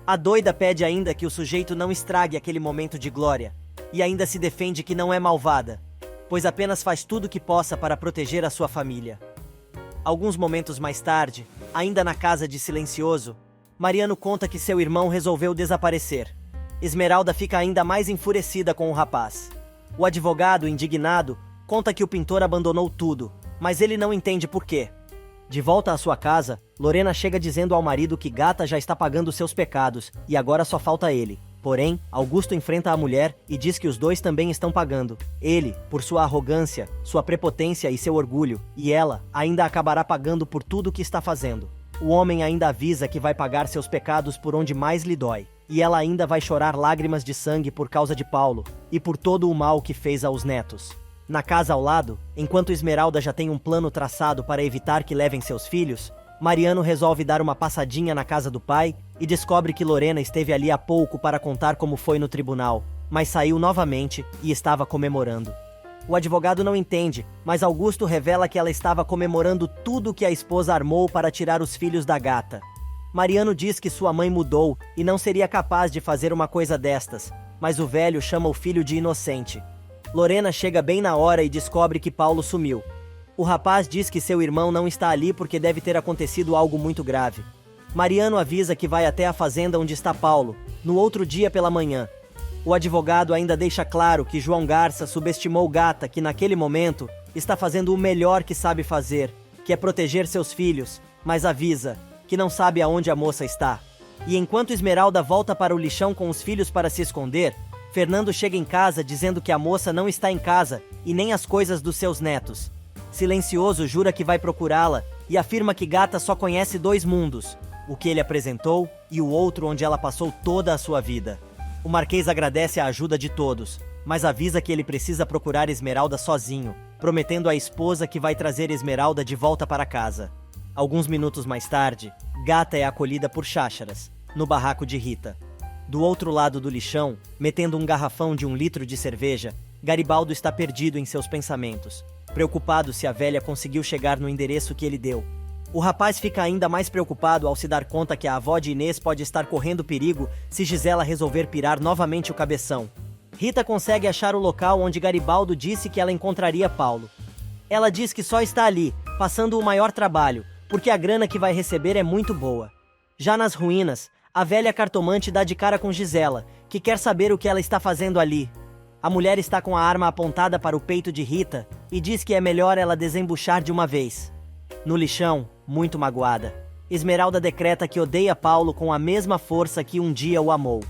A doida pede ainda que o sujeito não estrague aquele momento de glória, e ainda se defende que não é malvada, pois apenas faz tudo o que possa para proteger a sua família. Alguns momentos mais tarde, ainda na casa de Silencioso, Mariano conta que seu irmão resolveu desaparecer. Esmeralda fica ainda mais enfurecida com o rapaz. O advogado, indignado, conta que o pintor abandonou tudo, mas ele não entende por quê. De volta à sua casa, Lorena chega dizendo ao marido que Gata já está pagando seus pecados e agora só falta ele. Porém, Augusto enfrenta a mulher e diz que os dois também estão pagando. Ele, por sua arrogância, sua prepotência e seu orgulho, e ela ainda acabará pagando por tudo o que está fazendo. O homem ainda avisa que vai pagar seus pecados por onde mais lhe dói, e ela ainda vai chorar lágrimas de sangue por causa de Paulo e por todo o mal que fez aos netos. Na casa ao lado, enquanto Esmeralda já tem um plano traçado para evitar que levem seus filhos, Mariano resolve dar uma passadinha na casa do pai e descobre que Lorena esteve ali há pouco para contar como foi no tribunal, mas saiu novamente e estava comemorando. O advogado não entende, mas Augusto revela que ela estava comemorando tudo que a esposa armou para tirar os filhos da Gata. Mariano diz que sua mãe mudou e não seria capaz de fazer uma coisa destas, mas o velho chama o filho de inocente. Lorena chega bem na hora e descobre que Paulo sumiu. O rapaz diz que seu irmão não está ali porque deve ter acontecido algo muito grave. Mariano avisa que vai até a fazenda onde está Paulo, no outro dia pela manhã. O advogado ainda deixa claro que João Garça subestimou Gata, que naquele momento está fazendo o melhor que sabe fazer, que é proteger seus filhos, mas avisa que não sabe aonde a moça está. E enquanto Esmeralda volta para o lixão com os filhos para se esconder, Fernando chega em casa dizendo que a moça não está em casa e nem as coisas dos seus netos. Silencioso jura que vai procurá-la e afirma que Gata só conhece 2 mundos, o que ele apresentou e o outro onde ela passou toda a sua vida. O Marquês agradece a ajuda de todos, mas avisa que ele precisa procurar Esmeralda sozinho, prometendo à esposa que vai trazer Esmeralda de volta para casa. Alguns minutos mais tarde, Gata é acolhida por chácharas, no barraco de Rita. Do outro lado do lixão, metendo um garrafão de 1 litro de cerveja, Garibaldo está perdido em seus pensamentos, preocupado se a velha conseguiu chegar no endereço que ele deu. O rapaz fica ainda mais preocupado ao se dar conta que a avó de Inês pode estar correndo perigo se Gisela resolver pirar novamente o cabeção. Rita consegue achar o local onde Garibaldo disse que ela encontraria Paulo. Ela diz que só está ali, passando o maior trabalho, porque a grana que vai receber é muito boa. Já nas ruínas, a velha cartomante dá de cara com Gisela, que quer saber o que ela está fazendo ali. A mulher está com a arma apontada para o peito de Rita e diz que é melhor ela desembuchar de uma vez. No lixão, muito magoada, Esmeralda decreta que odeia Paulo com a mesma força que um dia o amou.